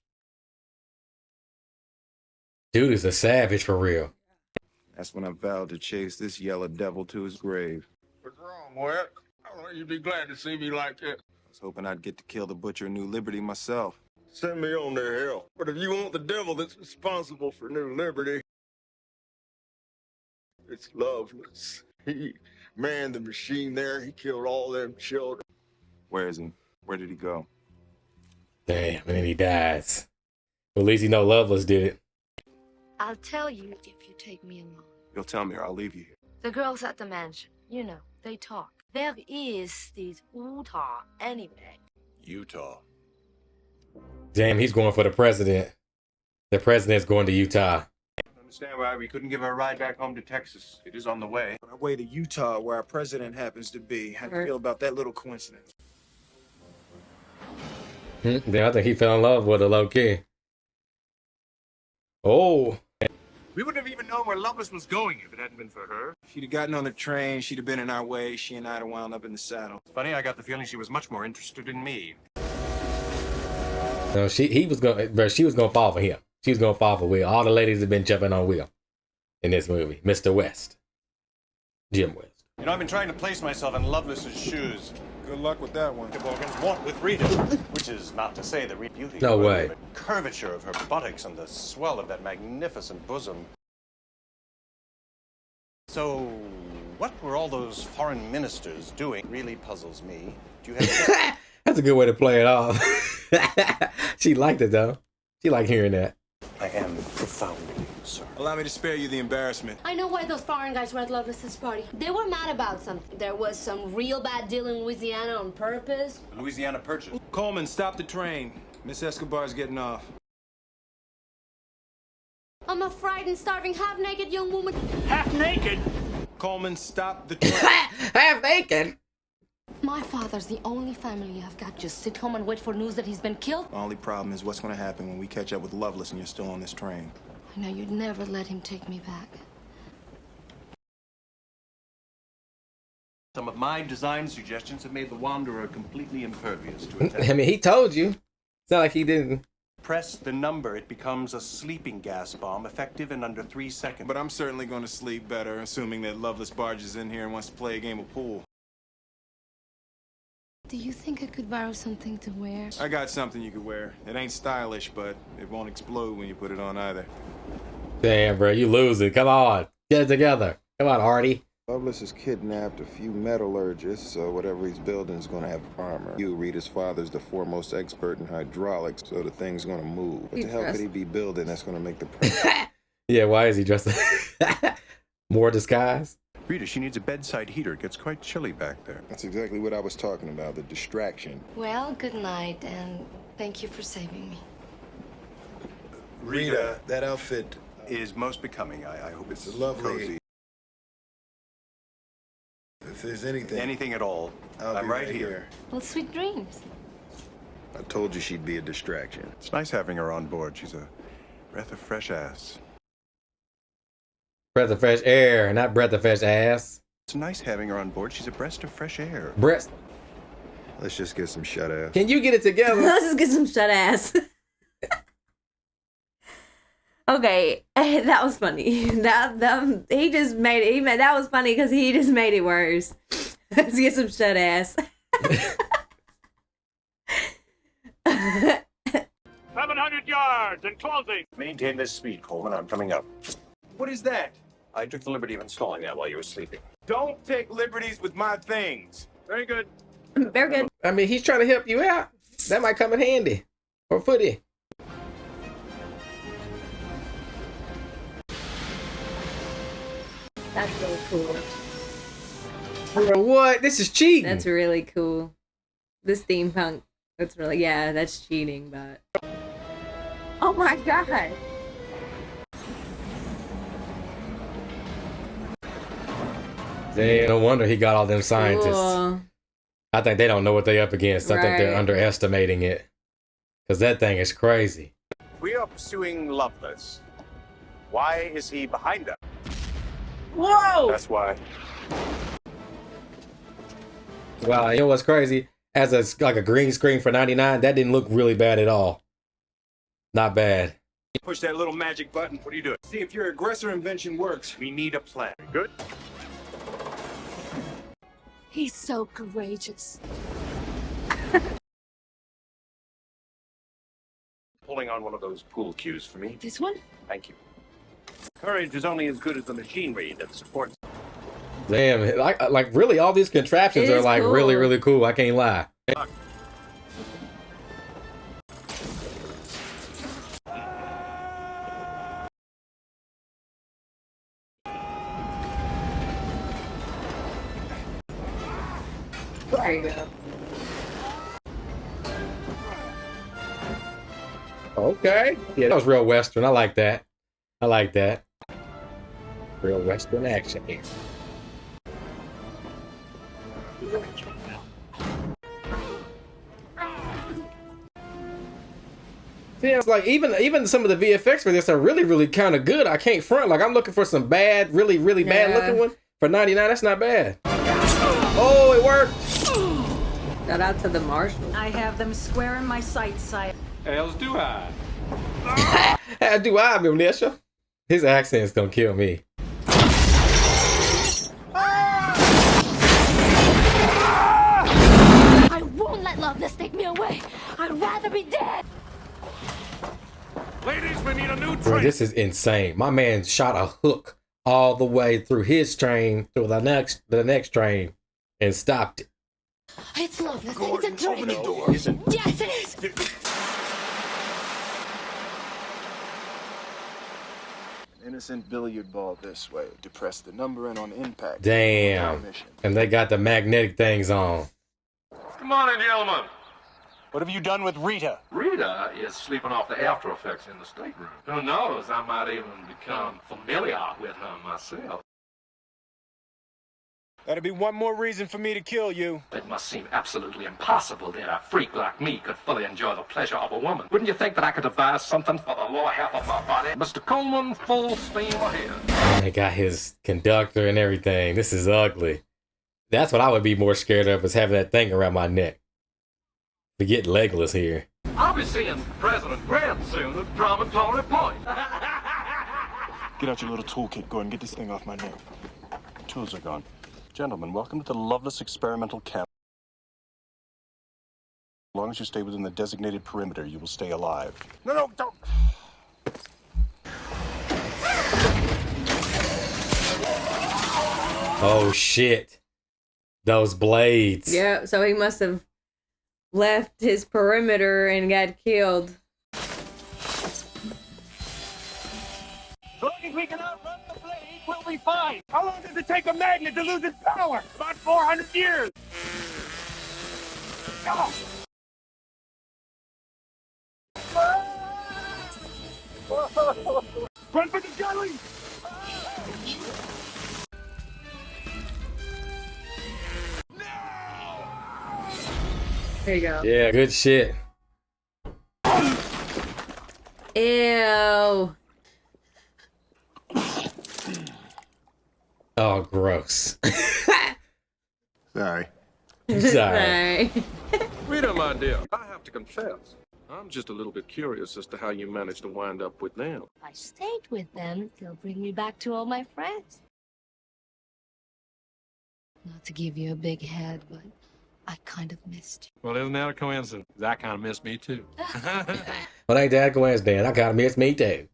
Speaker 1: Dude is a savage for real.
Speaker 19: That's when I vowed to chase this yellow devil to his grave.
Speaker 15: What's wrong, Wyatt? I thought you'd be glad to see me like that.
Speaker 19: I was hoping I'd get to kill the butcher of New Liberty myself.
Speaker 15: Send me on to hell. But if you want the devil that's responsible for New Liberty, it's Loveless. He manned the machine there. He killed all them children.
Speaker 19: Where is he? Where did he go?
Speaker 1: Damn, and then he dies. Well, at least you know Loveless did it.
Speaker 13: I'll tell you if you take me along.
Speaker 19: You'll tell me or I'll leave you here.
Speaker 13: The girls at the mansion, you know, they talk. Where is this Utah anyway?
Speaker 3: Utah.
Speaker 1: Damn, he's going for the president. The president's going to Utah.
Speaker 12: I don't understand why we couldn't give her a ride back home to Texas. It is on the way.
Speaker 20: On our way to Utah, where our president happens to be. How do you feel about that little coincidence?
Speaker 1: Damn, I think he fell in love with her low key. Oh.
Speaker 12: We wouldn't have even known where Loveless was going if it hadn't been for her.
Speaker 20: She'd have gotten on the train, she'd have been in our way, she and I'd have wound up in the saddle.
Speaker 12: Funny, I got the feeling she was much more interested in me.
Speaker 1: No, she was gonna fall for him. She was gonna fall for Will. All the ladies have been jumping on Will in this movie. Mr. West. Jim West.
Speaker 12: You know, I've been trying to place myself in Loveless's shoes.
Speaker 20: Good luck with that one.
Speaker 12: The Morgans want with Rita, which is not to say the beauty.
Speaker 1: No way.
Speaker 12: The curvature of her buttocks and the swell of that magnificent bosom. So, what were all those foreign ministers doing really puzzles me. Do you have
Speaker 1: That's a good way to play it off. She liked it though. She liked hearing that.
Speaker 12: I am profoundly
Speaker 8: sir.
Speaker 20: Allow me to spare you the embarrassment.
Speaker 21: I know why those foreign guys were at Loveless's party. They were mad about something. There was some real bad deal in Louisiana on purpose.
Speaker 8: Louisiana Purchase.
Speaker 6: Coleman, stop the train. Miss Escobar's getting off.
Speaker 21: I'm a frightened, starving, half-naked young woman.
Speaker 7: Half-naked?
Speaker 6: Coleman, stop the train.
Speaker 1: Half-naked?
Speaker 21: My father's the only family I've got. Just sit home and wait for news that he's been killed.
Speaker 20: The only problem is what's going to happen when we catch up with Loveless and you're still on this train.
Speaker 21: I know you'd never let him take me back.
Speaker 8: Some of my design suggestions have made the Wanderer completely impervious to attack.
Speaker 1: I mean, he told you. It's not like he didn't.
Speaker 8: Press the number, it becomes a sleeping gas bomb, effective in under 3 seconds.
Speaker 20: But I'm certainly going to sleep better, assuming that Loveless barges in here and wants to play a game of pool.
Speaker 21: Do you think I could borrow something to wear?
Speaker 20: I got something you could wear. It ain't stylish, but it won't explode when you put it on either.
Speaker 1: Damn, bro, you lose it. Come on. Get it together. Come on, Artie.
Speaker 19: Loveless has kidnapped a few metallurgists, so whatever he's building is going to have armor. You, Rita's father's the foremost expert in hydraulics, so the thing's going to move. What the hell could he be building that's going to make the price?
Speaker 1: Yeah, why is he dressed more disguise?
Speaker 8: Rita, she needs a bedside heater. It gets quite chilly back there.
Speaker 19: That's exactly what I was talking about, the distraction.
Speaker 21: Well, good night, and thank you for saving me.
Speaker 20: Rita, that outfit
Speaker 8: is most becoming. I hope it's
Speaker 20: lovely.
Speaker 8: Cozy.
Speaker 20: If there's anything...
Speaker 8: Anything at all, I'm right here.
Speaker 21: Well, sweet dreams.
Speaker 19: I told you she'd be a distraction.
Speaker 8: It's nice having her on board. She's a breath of fresh ass.
Speaker 1: Breath of fresh air, not breath of fresh ass.
Speaker 8: It's nice having her on board. She's a breath of fresh air.
Speaker 1: Breast.
Speaker 19: Let's just get some shut ass.
Speaker 1: Can you get it together?
Speaker 2: Let's just get some shut ass. Okay, that was funny. That he just made it. That was funny because he just made it worse. Let's get some shut ass.
Speaker 7: 700 yards and closing.
Speaker 12: Maintain this speed, Coleman. I'm coming up.
Speaker 20: What is that?
Speaker 12: I took the liberty of installing that while you were sleeping.
Speaker 20: Don't take liberties with my things.
Speaker 12: Very good.
Speaker 2: Very good.
Speaker 1: I mean, he's trying to help you out. That might come in handy. Or footy.
Speaker 2: That's really cool.
Speaker 1: Bro, what? This is cheating.
Speaker 2: That's really cool. This steampunk. That's really, yeah, that's cheating, but. Oh my god.
Speaker 1: Damn, no wonder he got all them scientists.
Speaker 2: Cool.
Speaker 1: I think they don't know what they up against. I think they're
Speaker 2: Right.
Speaker 1: underestimating it. Because that thing is crazy.
Speaker 12: We are pursuing Loveless. Why is he behind us?
Speaker 2: Whoa!
Speaker 12: That's why.
Speaker 1: Wow, you know what's crazy? As like a green screen for 99, that didn't look really bad at all. Not bad.
Speaker 20: Push that little magic button.
Speaker 12: What are you doing?
Speaker 20: See if your aggressor invention works.
Speaker 12: We need a plan. Good?
Speaker 13: He's so courageous.
Speaker 12: Pulling on one of those pool cues for me.
Speaker 13: This one?
Speaker 12: Thank you. Courage is only as good as the machinery that supports it.
Speaker 1: Damn, like really all these contraptions
Speaker 2: It
Speaker 1: are
Speaker 2: is
Speaker 1: like
Speaker 2: cool.
Speaker 1: really, really cool. I can't lie.
Speaker 2: There you go.
Speaker 1: Okay. Yeah, that was real Western. I like that. I like that. Real Western action here. Yeah, it's like even some of the VFX for this are really, really kind of good. I can't front. Like I'm looking for some bad, really, really bad looking one. For 99, that's not bad. Oh, it worked.
Speaker 2: Shout out to the Marshal.
Speaker 18: I have them square in my sights, sire.
Speaker 9: Else do I.
Speaker 1: How do I, Amnesia? His accent's gonna kill me.
Speaker 13: I won't let Loveless take me away. I'd rather be dead.
Speaker 9: Ladies, we need a new
Speaker 1: Bro,
Speaker 9: train.
Speaker 1: this is insane. My man shot a hook all the way through his train to the next train and stopped it.
Speaker 13: It's Loveless.
Speaker 12: Gordon,
Speaker 13: it's a
Speaker 12: open the
Speaker 13: train.
Speaker 12: door. Isn't
Speaker 13: Yes, it is.
Speaker 19: Innocent billiard ball this way. Depress the number and on impact.
Speaker 1: Damn. And they got the magnetic things on.
Speaker 9: Good morning, gentlemen.
Speaker 8: What have you done with Rita?
Speaker 9: Rita is sleeping off the after effects in the stateroom. Who knows, I might even become familiar with her myself.
Speaker 20: That'd be one more reason for me to kill you.
Speaker 9: It must seem absolutely impossible that a freak like me could fully enjoy the pleasure of a woman. Wouldn't you think that I could devise something for the lower half of my body? Mr. Coleman, full steam ahead.
Speaker 1: They got his conductor and everything. This is ugly. That's what I would be more scared of, is having that thing around my neck. Forget Legless here.
Speaker 9: I'll be seeing President Grant soon at Promontory Point.
Speaker 8: Get out your little toolkit, Gordon. Get this thing off my neck. Tools are gone. Gentlemen, welcome to the Loveless Experimental Camp. As long as you stay within the designated perimeter, you will stay alive.
Speaker 20: No, don't.
Speaker 1: Oh, shit. Those blades.
Speaker 2: Yeah, so he must have left his perimeter and got killed.
Speaker 12: As long as we can outrun the blade, we'll be fine. How long does it take a magnet to lose its power? About 400 years. Oh. Run for the gully!
Speaker 2: There you go.
Speaker 1: Yeah, good shit.
Speaker 2: Ew.
Speaker 1: Oh, gross.
Speaker 15: Sorry.
Speaker 1: Sorry.
Speaker 9: Rita, my dear, I have to confess, I'm just a little bit curious as to how you managed to wind up with them.
Speaker 13: If I stayed with them, they'll bring me back to all my friends. Not to give you a big head, but I kind of missed you.
Speaker 9: Well, isn't that a coincidence? That kind of missed me, too.
Speaker 1: Well, ain't that coincidence? I kind of miss me, too.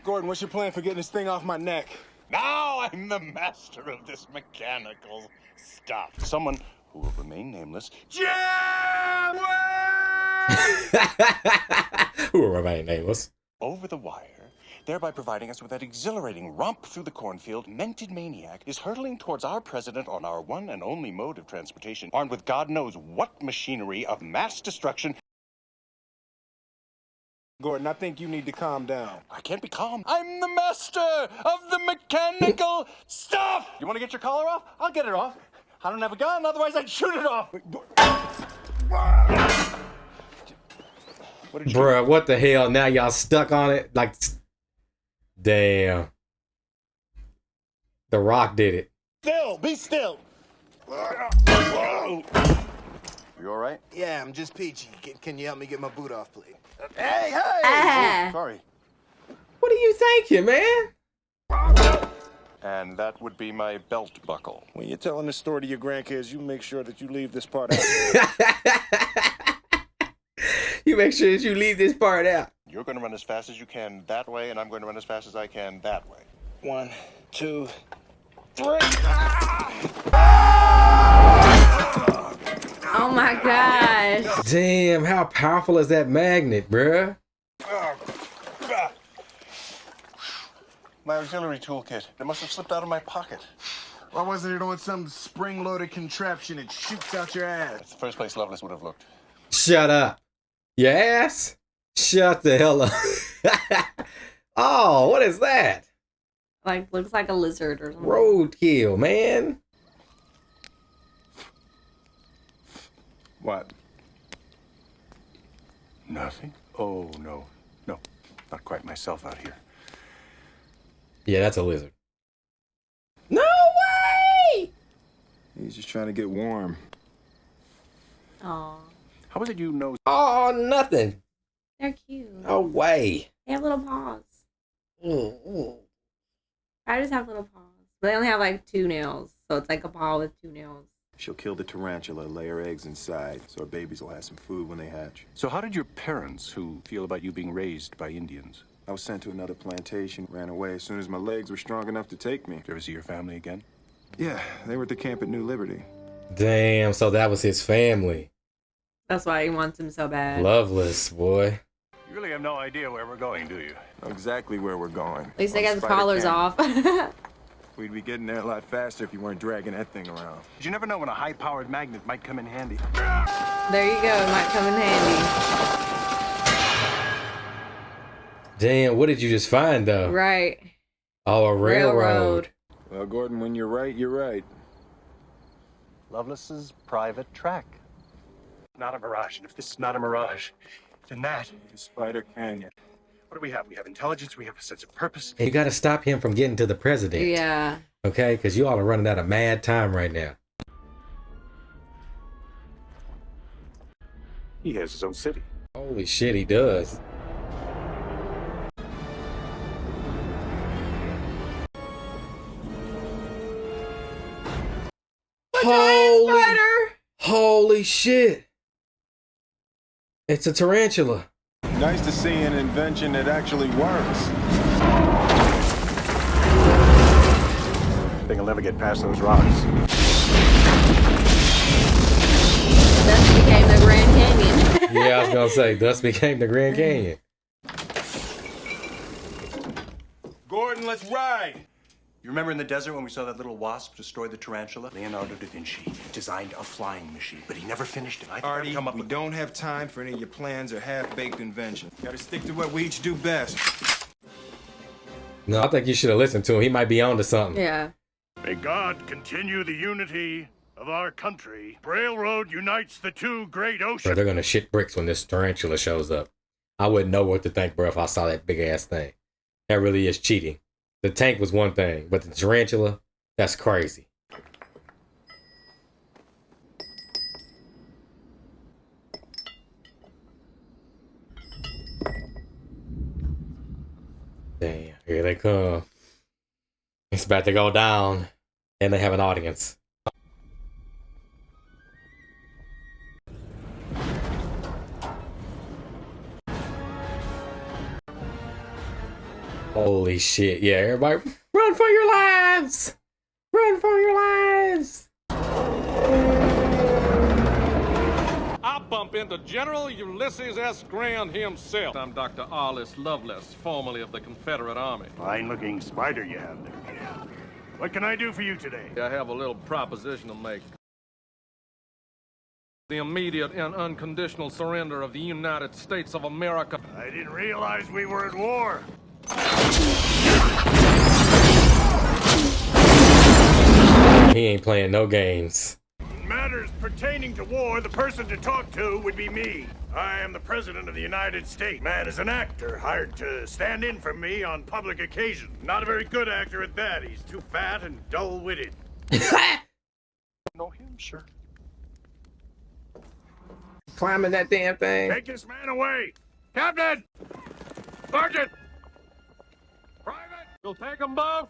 Speaker 20: Gordon, what's your plan for getting this thing off my neck?
Speaker 8: Now I'm the master of this mechanical stuff. Someone who will remain nameless.
Speaker 1: Who will remain nameless?
Speaker 8: Over the wire, thereby providing us with that exhilarating romp through the cornfield. Mented maniac is hurtling towards our president on our one and only mode of transportation, armed with God knows what machinery of mass destruction.
Speaker 20: Gordon, I think you need to calm down.
Speaker 8: I can't be calm. I'm the master of the mechanical stuff! You want to get your collar off? I'll get it off. I don't have a gun, otherwise I'd shoot it off.
Speaker 1: What Bruh, what the hell? Now y'all stuck on it? Like, damn. The Rock did it.
Speaker 20: Still, be still.
Speaker 8: You all right?
Speaker 20: Yeah, I'm just peachy. Can you help me get my boot off, please?
Speaker 8: Hey!
Speaker 2: Ah.
Speaker 8: Oh, sorry.
Speaker 1: What do you thinking, man?
Speaker 8: And that would be my belt buckle.
Speaker 20: When you're telling this story to your grandkids, you make sure that you leave this part out.
Speaker 1: You make sure that you leave this part out.
Speaker 8: You're going to run as fast as you can that way, and I'm going to run as fast as I can that way.
Speaker 20: 1, 2, 3.
Speaker 2: Oh my gosh.
Speaker 1: Damn, how powerful is that magnet, bruh?
Speaker 8: My auxiliary toolkit. It must have slipped out of my pocket.
Speaker 20: Why wasn't it on some spring-loaded contraption that shoots out your ass?
Speaker 8: That's the first place Loveless would have looked.
Speaker 1: Shut up. Your ass? Shut the hell up. Oh, what is that?
Speaker 2: Like, looks like a lizard or something.
Speaker 1: Roadkill, man.
Speaker 8: What? Nothing? Oh, no. No, not quite myself out here.
Speaker 1: Yeah, that's a lizard. No way!
Speaker 19: He's just trying to get warm.
Speaker 2: Aw.
Speaker 8: How is it you know?
Speaker 1: Oh, nothing.
Speaker 2: They're cute.
Speaker 1: No way.
Speaker 2: They have little paws. I just have little paws. But they only have like 2 nails. So it's like a paw with 2 nails.
Speaker 19: She'll kill the tarantula, lay her eggs inside, so our babies will have some food when they hatch.
Speaker 8: So how did your parents, who feel about you being raised by Indians?
Speaker 19: I was sent to another plantation, ran away as soon as my legs were strong enough to take me.
Speaker 8: Did you ever see your family again?
Speaker 19: Yeah, they were at the camp at New Liberty.
Speaker 1: Damn, so that was his family.
Speaker 2: That's why he wants him so bad.
Speaker 1: Loveless, boy.
Speaker 3: You really have no idea where we're going, do you?
Speaker 19: Know exactly where we're going.
Speaker 2: At least they got the collars off.
Speaker 20: We'd be getting there a lot faster if you weren't dragging that thing around.
Speaker 3: You never know when a high-powered magnet might come in handy.
Speaker 2: There you go. It might come in handy.
Speaker 1: Damn, what did you just find, though?
Speaker 2: Right.
Speaker 1: Oh, a railroad.
Speaker 20: Well, Gordon, when you're right, you're right.
Speaker 8: Loveless's private track.
Speaker 3: Not a mirage, and if this is not a mirage, then that
Speaker 19: is Spider Canyon.
Speaker 3: What do we have? We have intelligence, we have a sense of purpose.
Speaker 1: And you got to stop him from getting to the president.
Speaker 2: Yeah.
Speaker 1: Okay, because you all are running out of mad time right now.
Speaker 3: He has his own city.
Speaker 1: Holy shit, he does. Holy shit. It's a tarantula.
Speaker 19: Nice to see an invention that actually works.
Speaker 3: Thing will never get past those rocks.
Speaker 2: Thus became the Grand Canyon.
Speaker 1: Yeah, I was gonna say, thus became the Grand Canyon.
Speaker 20: Gordon, let's ride.
Speaker 8: You remember in the desert when we saw that little wasp destroy the tarantula?
Speaker 3: Leonardo da Vinci designed a flying machine, but he never finished it. I think
Speaker 20: Artie,
Speaker 3: I've come up
Speaker 20: we
Speaker 3: with...
Speaker 20: don't have time for any of your plans or half-baked inventions. Gotta stick to what we each do best.
Speaker 1: No, I think you should have listened to him. He might be on to something.
Speaker 2: Yeah.
Speaker 3: May God continue the unity of our country. Railroad unites the two great oceans.
Speaker 1: Bro, they're gonna shit bricks when this tarantula shows up. I wouldn't know what to think, bro, if I saw that big ass thing. That really is cheating. The tank was one thing, but the tarantula, that's crazy. Damn, here they come. It's about to go down, and they have an audience. Holy shit, yeah, everybody, run for your lives! Run for your lives!
Speaker 9: I bump into General Ulysses S. Grant himself. I'm Dr. Arliss Loveless, formerly of the Confederate Army.
Speaker 3: Fine-looking spider you have there. What can I do for you today?
Speaker 9: I have a little proposition to make. The immediate and unconditional surrender of the United States of America.
Speaker 3: I didn't realize we were at war.
Speaker 1: He ain't playing no games.
Speaker 3: In matters pertaining to war, the person to talk to would be me. I am the President of the United States. Man is an actor, hired to stand in for me on public occasions. Not a very good actor at that. He's too fat and dull-witted.
Speaker 8: Know him, sir.
Speaker 1: Climbing that damn thing.
Speaker 3: Take this man away! Captain! Sergeant! Private!
Speaker 9: You'll take them both?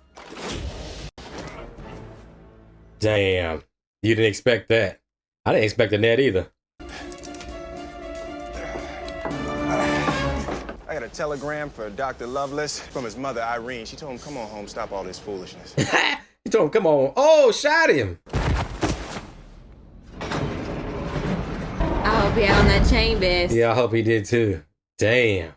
Speaker 1: Damn. You didn't expect that. I didn't expect the net either.
Speaker 20: I got a telegram for Dr. Loveless from his mother, Irene. She told him, come on home, stop all this foolishness.
Speaker 1: You told him, come on. Oh, shot him.
Speaker 2: I hope he had on that chain vest.
Speaker 1: Yeah, I hope he did too. Damn.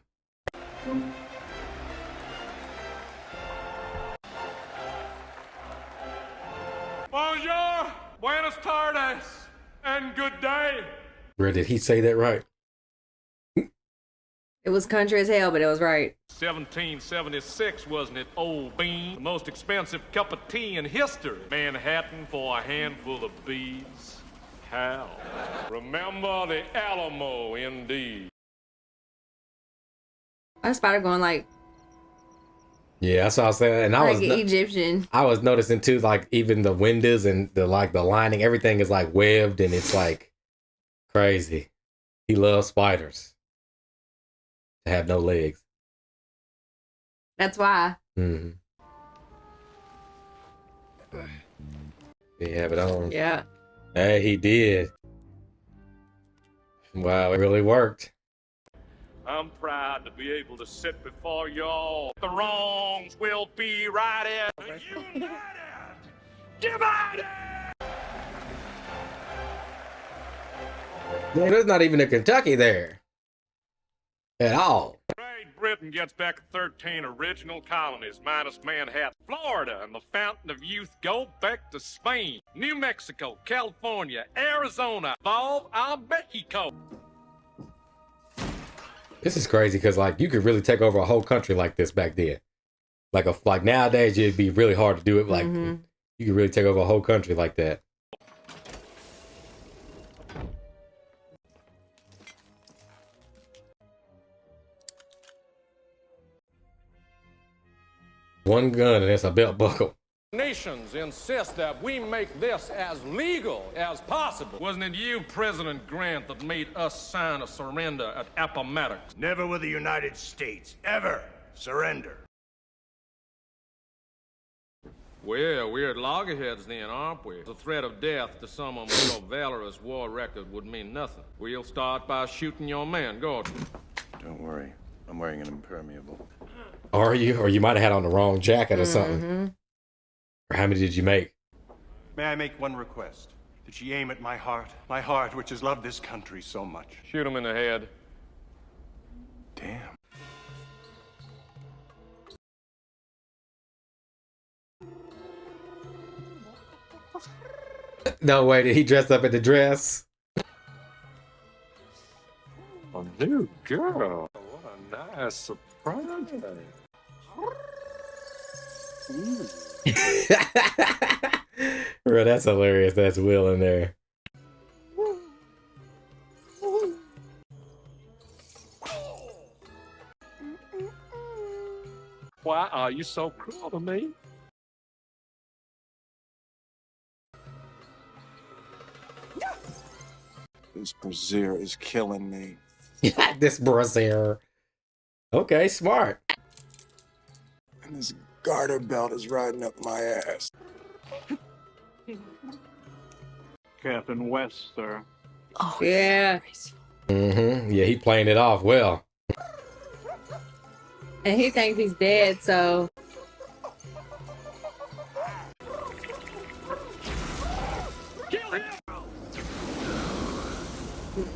Speaker 9: Bonjour, buenos tardes, and good day.
Speaker 1: Bro, did he say that right?
Speaker 2: It was country as hell, but it was right.
Speaker 9: 1776, wasn't it, old bean? The most expensive cup of tea in history. Manhattan for a handful of beads. How? Remember the Alamo, indeed.
Speaker 2: That spider going like
Speaker 1: Yeah, that's what I was saying. And I
Speaker 2: like
Speaker 1: was
Speaker 2: Egyptian.
Speaker 1: I was noticing too, like even the windows and the lining, everything is like webbed and it's like crazy. He loves spiders. To have no legs.
Speaker 2: That's why.
Speaker 1: Mm-hmm. Did he have it on?
Speaker 2: Yeah.
Speaker 1: Hey, he did. Wow, it really worked.
Speaker 9: I'm proud to be able to sit before y'all. The wrongs will be righted. United! Divided!
Speaker 1: Man, there's not even a Kentucky there. At all.
Speaker 9: Britain gets back 13 original colonies minus Manhattan. Florida and the Fountain of Youth go back to Spain. New Mexico, California, Arizona, evolve al Mexico.
Speaker 1: This is crazy because like you could really take over a whole country like this back then. Like nowadays it'd be really hard to do it. Like you could really take over a whole country like that. One gun and it's a belt buckle.
Speaker 9: Nations insist that we make this as legal as possible. Wasn't it you, President Grant, that made us sign a surrender at Appomattox?
Speaker 3: Never will the United States ever surrender.
Speaker 9: Well, we're at loggerheads then, aren't we? The threat of death to someone with your valorous war record would mean nothing. We'll start by shooting your man, Gordon.
Speaker 12: Don't worry. I'm wearing an impermeable.
Speaker 1: Are you? Or you might have had on the wrong jacket or something. Or how many did you make?
Speaker 6: May I make one request? That she aim at my heart which has loved this country so much.
Speaker 9: Shoot him in the head.
Speaker 6: Damn.
Speaker 1: No way, did he dress up in the dress?
Speaker 9: A new girl. What a nice surprise.
Speaker 1: Bro, that's hilarious. That's Will in there.
Speaker 9: Why are you so cruel to me?
Speaker 19: This brassiere is killing me.
Speaker 1: This brassiere. Okay, smart.
Speaker 19: And this garter belt is riding up my ass.
Speaker 7: Captain West, sir.
Speaker 2: Oh, yeah.
Speaker 1: Yeah, he playing it off well.
Speaker 2: And he thinks he's dead, so.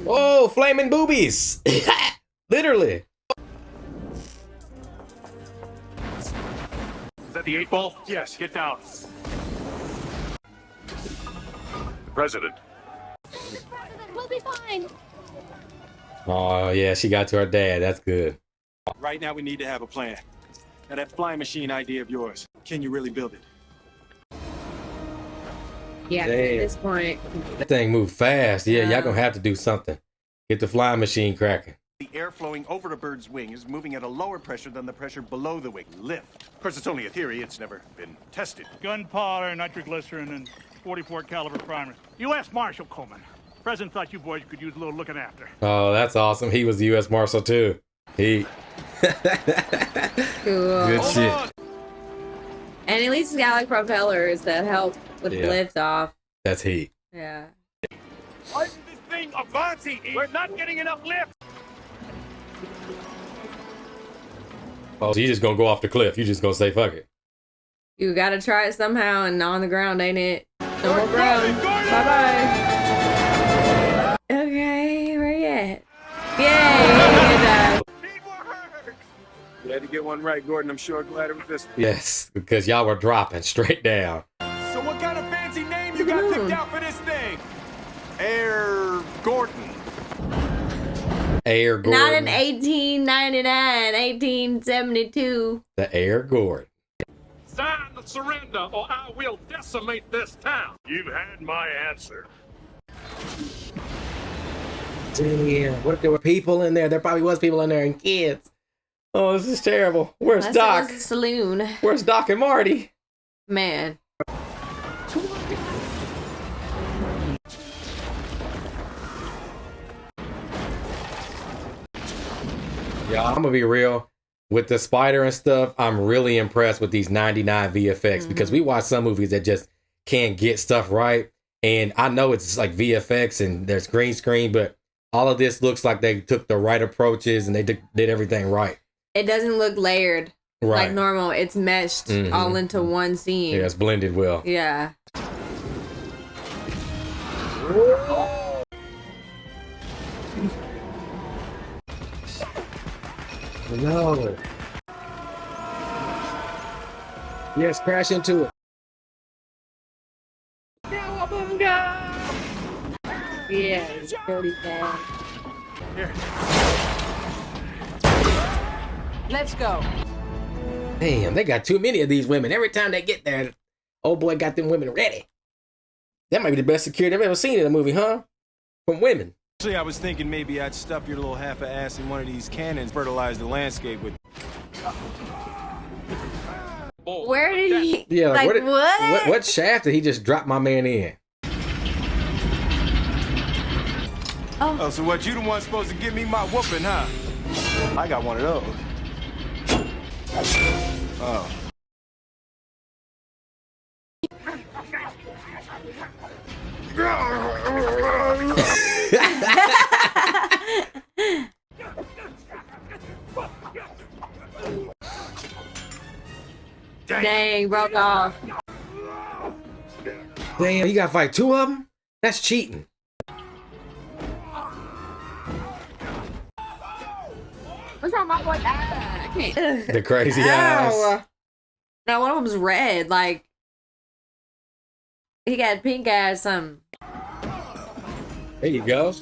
Speaker 1: Oh, flaming boobies! Literally.
Speaker 3: Is that the 8-ball? Yes, get down. The President.
Speaker 21: We'll be fine.
Speaker 1: Oh, yeah, she got to her dad. That's good.
Speaker 6: Right now we need to have a plan. Now that flying machine idea of yours, can you really build it?
Speaker 2: Yeah,
Speaker 1: Damn.
Speaker 2: at this point.
Speaker 1: That thing moved fast. Yeah, y'all gonna have to do something. Get the flying machine cracking.
Speaker 12: The air flowing over a bird's wing is moving at a lower pressure than the pressure below the wing. Lift. Of course, it's only a theory. It's never been tested.
Speaker 7: Gunpowder, nitroglycerin, and 44 caliber primers. U.S. Marshal Coleman. President thought you boys could use a little looking after.
Speaker 1: Oh, that's awesome. He was the U.S. Marshal too. He.
Speaker 2: Cool.
Speaker 1: Good shit.
Speaker 2: And at least it's got like propellers that help with lift off.
Speaker 1: That's heat.
Speaker 2: Yeah.
Speaker 3: Why is this thing Avanti? We're not getting enough lift.
Speaker 1: Oh, so you just gonna go off the cliff. You just gonna say fuck it.
Speaker 2: You gotta try it somehow, and on the ground, ain't it? No more ground. Bye bye. Okay, where you at? Yay!
Speaker 20: You had to get one right, Gordon. I'm sure glad it was this one.
Speaker 1: Yes, because y'all were dropping straight down.
Speaker 6: So what kind of fancy name you got picked out for this thing? Air Gordon.
Speaker 1: Air Gordon.
Speaker 2: Not in 1899, 1872.
Speaker 1: The Air Gordon.
Speaker 9: Sign the surrender or I will decimate this town.
Speaker 3: You've had my answer.
Speaker 1: Damn, what if there were people in there? There probably was people in there and kids. Oh, this is terrible. Where's Doc?
Speaker 2: It was a saloon.
Speaker 1: Where's Doc and Marty?
Speaker 2: Man.
Speaker 1: Yeah, I'm gonna be real. With the spider and stuff, I'm really impressed with these 99 VFX because we watch some movies that just can't get stuff right. And I know it's like VFX and there's green screen, but all of this looks like they took the right approaches and they did everything right.
Speaker 2: It doesn't look layered like normal. It's meshed all into one scene.
Speaker 1: Yeah, it's blended well.
Speaker 2: Yeah.
Speaker 1: No. Yes, crash into it.
Speaker 2: Yeah, it's dirty bad.
Speaker 12: Here.
Speaker 18: Let's go.
Speaker 1: Damn, they got too many of these women. Every time they get there, old boy got them women ready. That might be the best security I've ever seen in a movie, huh? From women.
Speaker 6: Actually, I was thinking maybe I'd stuff your little half of ass in one of these cannons, fertilize the landscape with.
Speaker 2: Where did he?
Speaker 1: Yeah, like,
Speaker 2: what?
Speaker 1: What shaft did he just drop my man in?
Speaker 6: Oh, so what? You the one supposed to give me my whooping, huh? I got one of those. Oh.
Speaker 2: Dang, broke off.
Speaker 1: Damn, you gotta fight two of them? That's cheating.
Speaker 2: What's wrong with my boy? Ah, I can't.
Speaker 1: The crazy eyes.
Speaker 2: No, one of them's red. Like, he got pink eyes, something.
Speaker 1: There you go.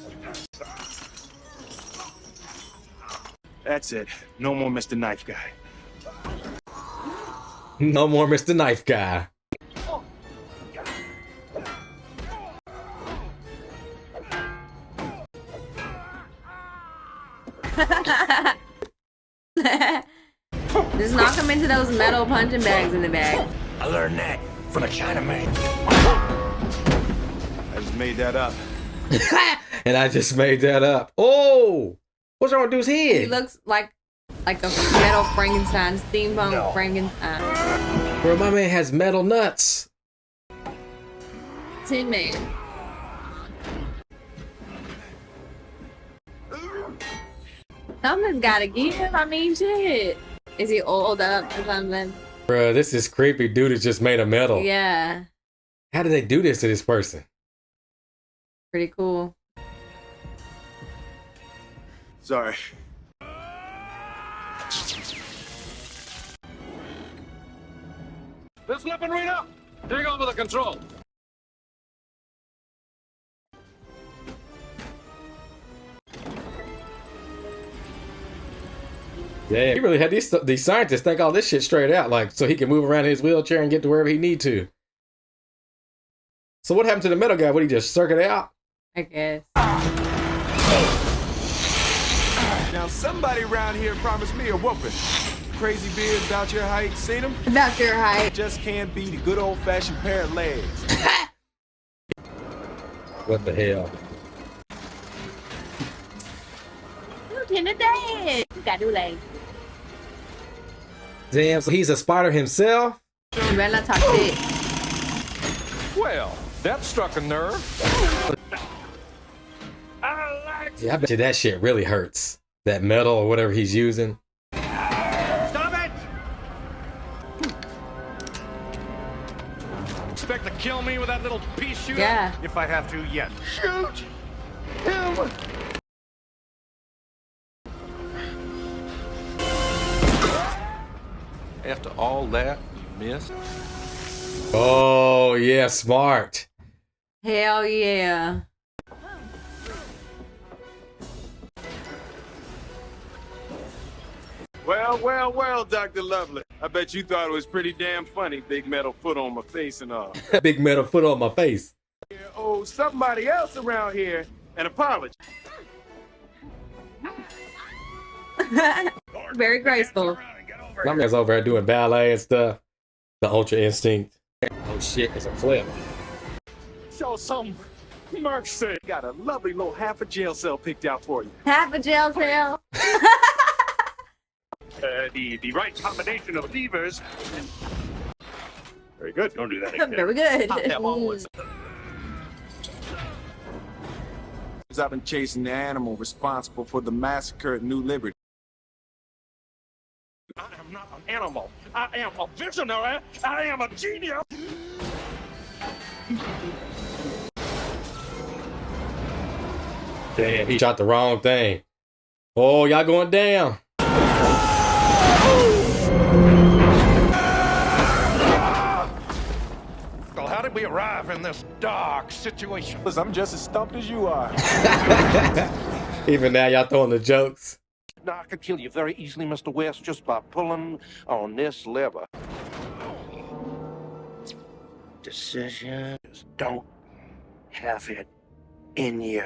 Speaker 6: That's it. No more Mr. Knife Guy.
Speaker 1: No more Mr. Knife Guy.
Speaker 2: Just knock him into those metal punching bags in the back.
Speaker 12: I learned that from a Chinaman.
Speaker 6: I just made that up.
Speaker 1: And I just made that up. Oh! What's wrong with dude's head?
Speaker 2: He looks like a metal Frankenstein, steampunk Frankenstein.
Speaker 1: Bro, my man has metal nuts.
Speaker 2: Tin Man. Something's gotta give. I mean, shit. Is he oiled up or something?
Speaker 1: Bro, this is creepy. Dude is just made of metal.
Speaker 2: Yeah.
Speaker 1: How did they do this to this person?
Speaker 2: Pretty cool.
Speaker 6: Sorry.
Speaker 9: This weapon, Rita! Take over the control.
Speaker 1: Yeah, he really had these scientists think all this shit straight out, like, so he can move around in his wheelchair and get to wherever he need to. So what happened to the metal guy? Would he just circuit out?
Speaker 2: I guess.
Speaker 6: Now somebody around here promised me a whooping. Crazy beard about your height, seen him?
Speaker 2: About your height.
Speaker 6: Just can't beat a good old-fashioned pair of legs.
Speaker 1: What the hell?
Speaker 2: Lieutenant Dan. You gotta do legs.
Speaker 1: Damn, so he's a spider himself?
Speaker 2: You better not talk shit.
Speaker 9: Well, that struck a nerve.
Speaker 1: Yeah, I bet you that shit really hurts. That metal or whatever he's using.
Speaker 12: Stop it!
Speaker 9: Expect to kill me with that little pea shooter?
Speaker 2: Yeah.
Speaker 12: If I have to, yes.
Speaker 15: Shoot him!
Speaker 9: After all that, you missed?
Speaker 1: Oh, yeah, smart.
Speaker 2: Hell yeah.
Speaker 20: Well, Dr. Loveless. I bet you thought it was pretty damn funny, big metal foot on my face and all.
Speaker 1: Big metal foot on my face.
Speaker 20: Oh, somebody else around here an apology.
Speaker 2: Very graceful.
Speaker 1: My man's over there doing ballet and stuff. The Ultra Instinct. Oh shit, it's a flip.
Speaker 20: Show some mercy. Got a lovely little half a jail cell picked out for you.
Speaker 2: Half a jail cell.
Speaker 3: The right combination of levers. Very good. Don't do that again.
Speaker 2: Very good.
Speaker 19: I've been chasing the animal responsible for the massacre at New Liberty.
Speaker 3: I am not an animal. I am a visionary. I am a genius.
Speaker 1: Damn, he shot the wrong thing. Oh, y'all going down.
Speaker 9: Uncle, how did we arrive in this dark situation?
Speaker 20: Listen, I'm just as stumped as you are.
Speaker 1: Even now, y'all throwing the jokes.
Speaker 9: Now, I could kill you very easily, Mr. West, just by pulling on this lever. Decisions don't have it in you.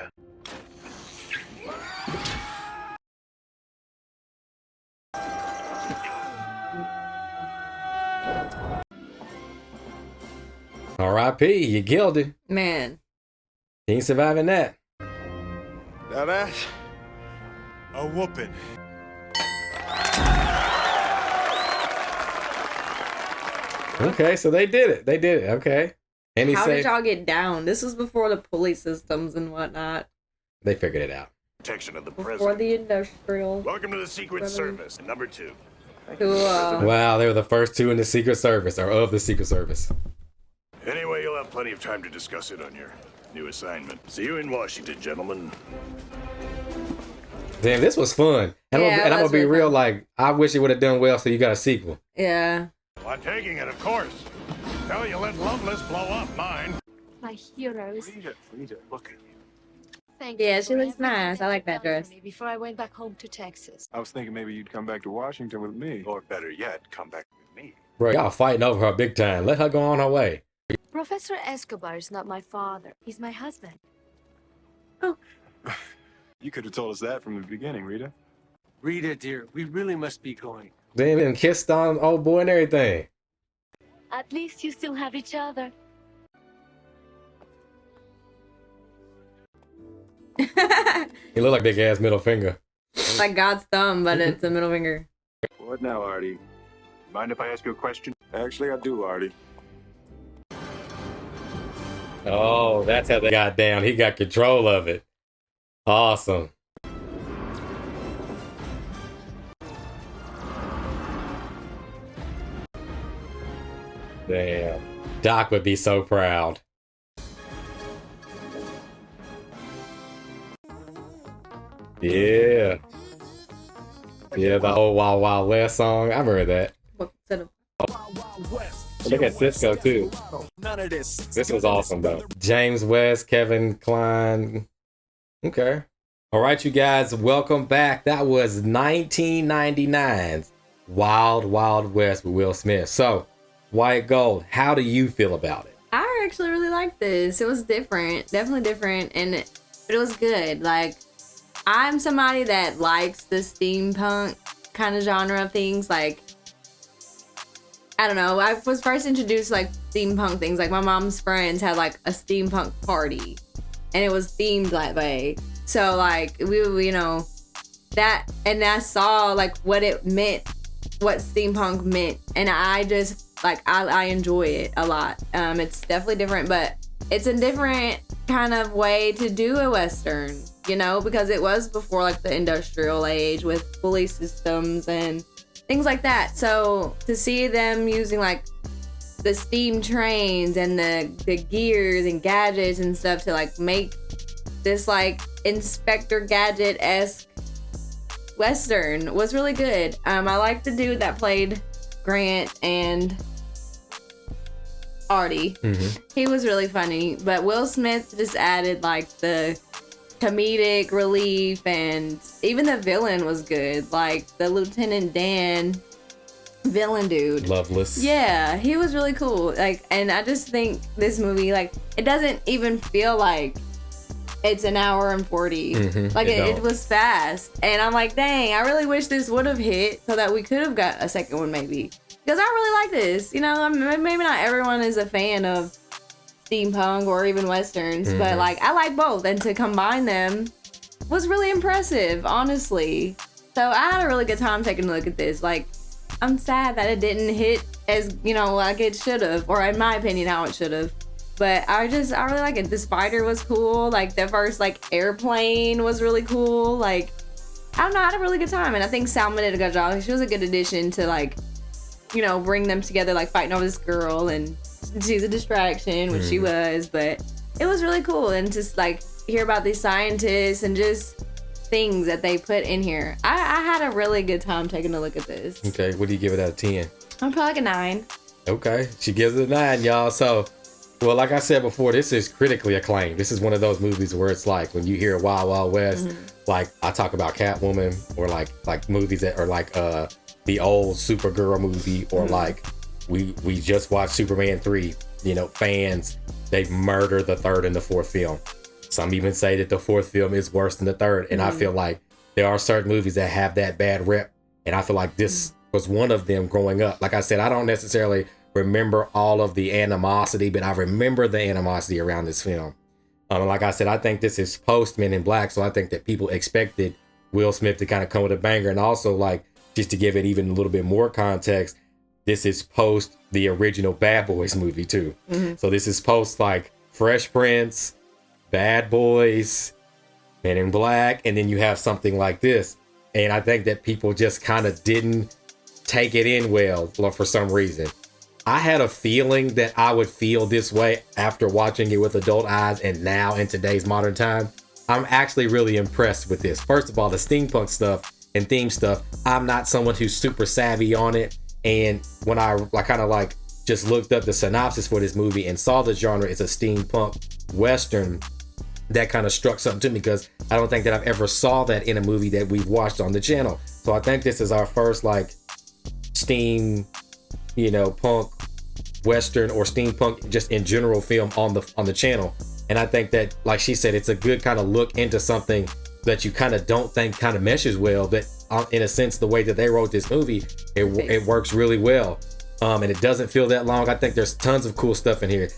Speaker 1: R.I.P. You killed it.
Speaker 2: Man.
Speaker 1: He ain't surviving that.
Speaker 20: Now that's a whooping.
Speaker 1: Okay, so they did it. They did it. Okay. And he
Speaker 2: How
Speaker 1: said
Speaker 2: did y'all get down? This was before the pulley systems and whatnot.
Speaker 1: they figured it out.
Speaker 3: Protection of the
Speaker 2: Before
Speaker 3: president.
Speaker 2: the industrial.
Speaker 3: Welcome to the Secret Service, number 2.
Speaker 2: Cool.
Speaker 1: Wow, they were the first two in the Secret Service, or of the Secret Service.
Speaker 3: Anyway, you'll have plenty of time to discuss it on your new assignment. See you in Washington, gentlemen.
Speaker 1: Damn, this was fun. And,
Speaker 2: Yeah,
Speaker 1: I'm gonna be
Speaker 2: really
Speaker 1: real,
Speaker 2: fun.
Speaker 1: like, I wish it would have done well so you got a sequel.
Speaker 2: Yeah.
Speaker 3: Well, I'm taking it, of course. Hell, you let Loveless blow up mine.
Speaker 13: My heroes.
Speaker 3: Rita, look at you.
Speaker 13: Thank
Speaker 2: Yeah,
Speaker 13: you
Speaker 2: she
Speaker 13: for
Speaker 2: looks nice. I like that dress.
Speaker 13: me Before I went back home to Texas.
Speaker 19: I was thinking maybe you'd come back to Washington with me.
Speaker 3: Or better yet, come back with me.
Speaker 1: Bro, y'all fighting over her big time. Let her go on her way.
Speaker 13: Professor Escobar is not my father. He's my husband.
Speaker 19: You could have told us that from the beginning, Rita.
Speaker 5: Rita, dear, we really must be going.
Speaker 1: They even kissed on old boy and everything.
Speaker 13: At least you still have each other.
Speaker 1: He looked like big ass middle finger.
Speaker 2: Like God's thumb, but it's a middle finger.
Speaker 19: What now, Artie? Mind if I ask you a question? Actually, I do, Artie.
Speaker 1: Oh, that's how they got down. He got control of it. Awesome. Damn. Doc would be so proud. Yeah. Yeah, the old Wild Wild West song. I remember that. Look at Cisco too. This was awesome though. James West, Kevin Kline. Okay. All right, you guys, welcome back. That was 1999's Wild Wild West with Will Smith. So, White Gold, how do you feel about it?
Speaker 2: I actually really liked this. It was different, definitely different, and it was good. Like, I'm somebody that likes the steampunk kind of genre of things. Like, I don't know. I was first introduced to, like, steampunk things. Like, my mom's friends had, like, a steampunk party, and it was themed that way. So, like, we, you know, that, and I saw, like, what it meant, what steampunk meant, and I just, like, I enjoy it a lot. It's definitely different, but it's a different kind of way to do a Western, you know, because it was before, like, the industrial age with pulley systems and things like that. So to see them using, like, the steam trains and the gears and gadgets and stuff to, like, make this, like, Inspector Gadget-esque Western was really good. I like the dude that played Grant and Artie.
Speaker 1: Mm-hmm.
Speaker 2: He was really funny, but Will Smith just added, like, the comedic relief, and even the villain was good. Like, the Lieutenant Dan villain dude.
Speaker 1: Loveless.
Speaker 2: Yeah, he was really cool. Like, and I just think this movie, like, it doesn't even feel like it's an hour and 40.
Speaker 1: Mhm,
Speaker 2: Like,
Speaker 1: it
Speaker 2: it
Speaker 1: don't.
Speaker 2: was fast. And I'm like, dang, I really wish this would have hit so that we could have got a second one maybe. Because I really like this. You know, maybe not everyone is a fan of steampunk or even Westerns, but,
Speaker 1: Mhm.
Speaker 2: like, I like both. And to combine them was really impressive, honestly. So I had a really good time taking a look at this. Like, I'm sad that it didn't hit as, you know, like it should have, or in my opinion, how it should have. But I really like it. The spider was cool. Like, the first, like, airplane was really cool. Like, I don't know, I had a really good time. And I think Salma did a good job. She was a good addition to, like, you know, bring them together, like, fighting over this girl. And she's a distraction, which she was. But it was really cool. And just, like, hear about these scientists and just things that they put in here. I had a really good time taking a look at this.
Speaker 1: Okay, what do you give it out of 10?
Speaker 2: I'm probably like a 9.
Speaker 1: Okay, she gives it a 9, y'all. So Well, like I said before, this is critically acclaimed. This is one of those movies where it's like when you hear Wild Wild West, like I talk about Catwoman, or like movies that are like the old Supergirl movie, or like we just watched Superman 3. You know, fans, they murder the third and the fourth film. Some even say that the fourth film is worse than the third, and I feel like there are certain movies that have that bad rep, and I feel like this was one of them growing up. Like I said, I don't necessarily remember all of the animosity, but I remember the animosity around this film. Like I said, I think this is post Men in Black, so I think that people expected Will Smith to kind of come with a banger. And also, like, just to give it even a little bit more context, this is post the original Bad Boys movie too. So this is post like Fresh Prince, Bad Boys, Men in Black, and then you have something like this. And I think that people just kind of didn't take it in well for some reason. I had a feeling that I would feel this way after watching it with adult eyes, and now in today's modern time, I'm actually really impressed with this. First of all, the steampunk stuff and theme stuff, I'm not someone who's super savvy on it. And when I kind of like just looked up the synopsis for this movie and saw the genre, it's a steampunk Western, that kind of struck something to me, because I don't think that I've ever saw that in a movie that we've watched on the channel. So I think this is our first like steam, you know, punk Western or steampunk just in general film on the channel. And I think that, like she said, it's a good kind of look into something that you kind of don't think kind of meshes well, but in a sense, the way that they wrote this movie, it works really well. And it doesn't feel that long. I think there's tons of cool stuff in here.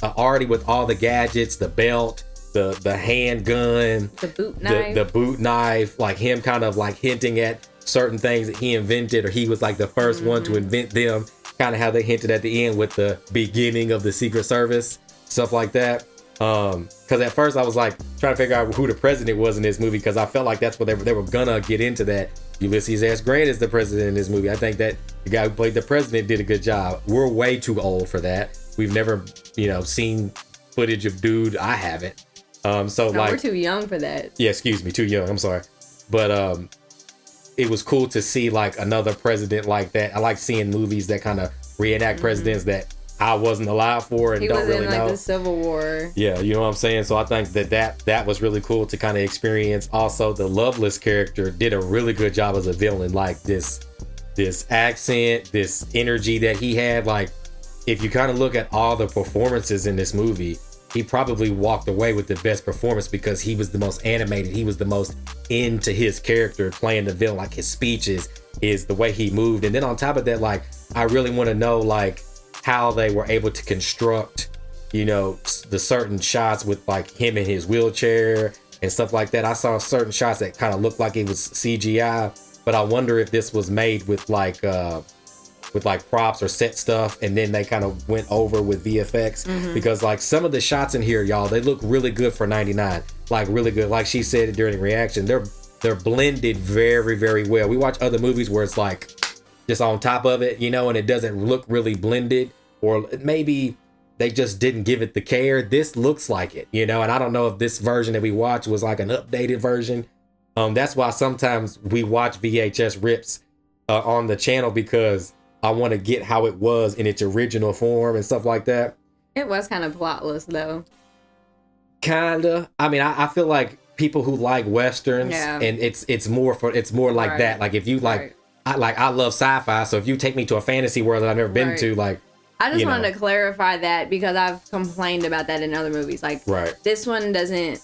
Speaker 1: Already with all the gadgets, the belt, the handgun, the boot knife, like him kind of like hinting at certain things that he invented, or he was like the first one to invent them, kind of how they hinted at the end with the beginning of the Secret Service, stuff like that. Because at first I was like trying to figure out who the president was in this movie, because I felt like that's what they were gonna get into, that Ulysses S. Grant is the president in this movie. I think that the guy who played the president did a good job. We're way too old for that. We've never, you know, seen footage of dude. I haven't. So like,
Speaker 2: we're too young for that.
Speaker 1: Yeah, excuse me, too young. I'm sorry, but it was cool to see like another president like that. I like seeing movies that kind of reenact presidents that I wasn't alive for and don't really know. He was in like the Civil War. Yeah, you know what I'm saying? So I think that was really cool to kind of experience. Also, the Loveless character did a really good job as a villain. Like this accent, this energy that he had. Like, if you kind of look at all the performances in this movie, he probably walked away with the best performance, because he was the most animated. He was the most into his character playing the villain. Like his speeches, is the way he moved. And then on top of that, like, I really want to know like how they were able to construct, you know, the certain shots with like him in his wheelchair and stuff like that. I saw certain shots that kind of looked like it was CGI, but I wonder if this was made with like props or set stuff, and then they kind of went over with VFX, because like some of the shots in here, y'all, they look really good for 99, like really good. Like she said during the reaction, they're blended very, very well. We watch other movies where it's like just on top of it, you know, and it doesn't look really blended, or maybe they just didn't give it the care. This looks like it, you know, and I don't know if this version that we watched was like an updated version. That's why sometimes we watch VHS rips on the channel, because I want to get how it was in its original form and stuff like that.
Speaker 2: It was kind of plotless though.
Speaker 1: Kinda. I mean, I feel like people who like Westerns, and it's more like that. Like if you like, I love sci-fi, so if you take me to a fantasy world that I've never been to, like,
Speaker 2: I just wanted to clarify that, because I've complained about that in other movies. Like, this one doesn't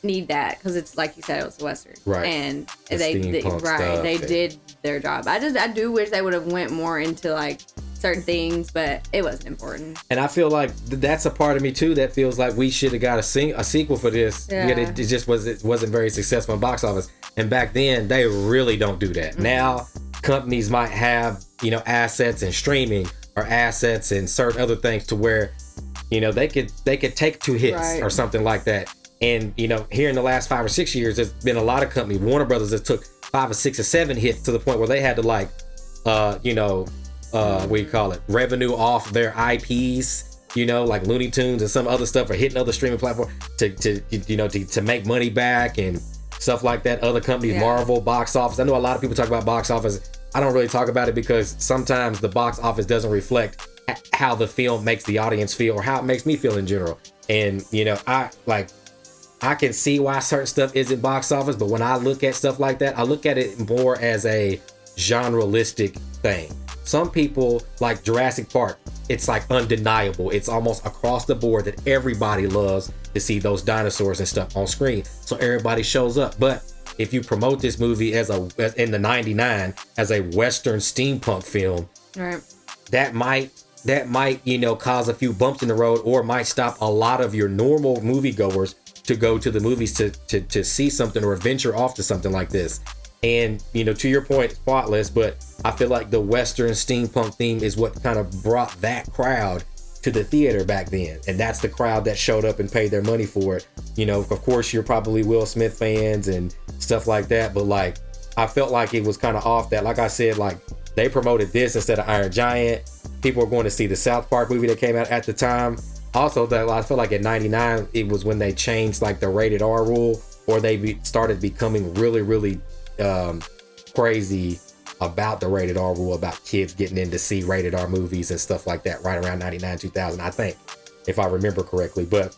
Speaker 2: need that, because it's like you said, it was a Western, and they did their job. I do wish they would have went more into like certain things, but it wasn't important.
Speaker 1: And I feel like that's a part of me too that feels like we should have got a sequel for this. Yet it just wasn't very successful in box office. And back then, they really don't do that. Now companies might have, you know, assets in streaming or assets and certain other things to where, you know, they could take 2 hits or something like that. And, you know, here in the last 5 or 6 years, there's been a lot of companies, Warner Brothers, that took 5 or 6 or 7 hits to the point where they had to like, you know, what do you call it? Revenue off their IPs, you know, like Looney Tunes and some other stuff, or hitting other streaming platforms to make money back and stuff like that. Other companies, Marvel, box office. I know a lot of people talk about box office. I don't really talk about it, because sometimes the box office doesn't reflect how the film makes the audience feel or how it makes me feel in general. And you know, I can see why certain stuff isn't box office, but when I look at stuff like that, I look at it more as a genrealistic thing. Some people like Jurassic Park, it's like undeniable. It's almost across the board that everybody loves to see those dinosaurs and stuff on screen. So everybody shows up. But if you promote this movie as in the 99 as a Western steampunk film,
Speaker 2: right,
Speaker 1: that might, you know, cause a few bumps in the road, or might stop a lot of your normal moviegoers to go to the movies to see something or venture off to something like this. And, you know, to your point, spotless, but I feel like the Western steampunk theme is what kind of brought that crowd to the theater back then. And that's the crowd that showed up and paid their money for it. You know, of course, you're probably Will Smith fans and stuff like that. But like, I felt like it was kind of off that, like I said, like they promoted this instead of Iron Giant. People were going to see the South Park movie that came out at the time. Also, that I feel like in 99, it was when they changed like the rated R rule, or they started becoming really, really crazy about the rated R rule, about kids getting in to see rated R movies and stuff like that right around 99, 2000, I think, if I remember correctly. But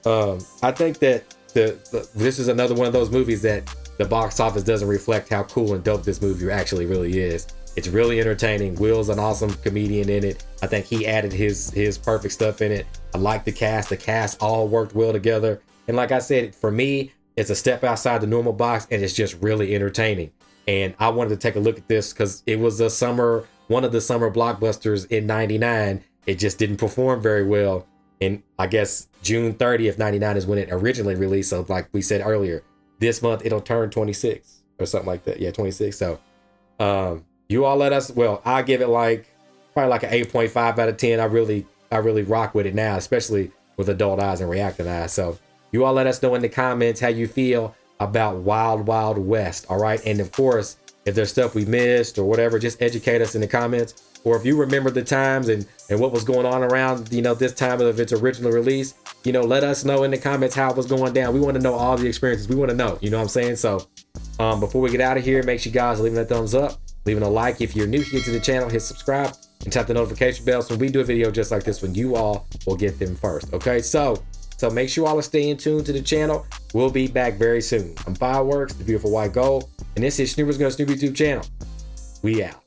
Speaker 1: I think that this is another one of those movies that the box office doesn't reflect how cool and dope this movie actually really is. It's really entertaining. Will's an awesome comedian in it. I think he added his perfect stuff in it. I like the cast. The cast all worked well together. And like I said, for me, it's a step outside the normal box, and it's just really entertaining. And I wanted to take a look at this because it was one of the summer blockbusters in 99. It just didn't perform very well. And I guess June 30th, 99 is when it originally released. So like we said earlier, this month it'll turn 26 or something like that. Yeah, 26. So you all let us, well, I give it probably like an 8.5 out of 10. I really rock with it now, especially with adult eyes and reacting eyes. So you all let us know in the comments how you feel about Wild Wild West. All right. And of course, if there's stuff we missed or whatever, just educate us in the comments. Or if you remember the times and what was going on around, you know, this time of its original release, you know, let us know in the comments how it was going down. We want to know all the experiences. We want to know, you know what I'm saying? So before we get out of here, make sure you guys are leaving a thumbs up, leaving a like. If you're new here to the channel, hit subscribe and tap the notification bell so when we do a video just like this one, you all will get them first. Okay, so make sure you all are staying tuned to the channel. We'll be back very soon. I'm Fireworks, the beautiful white gold, and this is Snoopers Gonna Snoop YouTube channel. We out.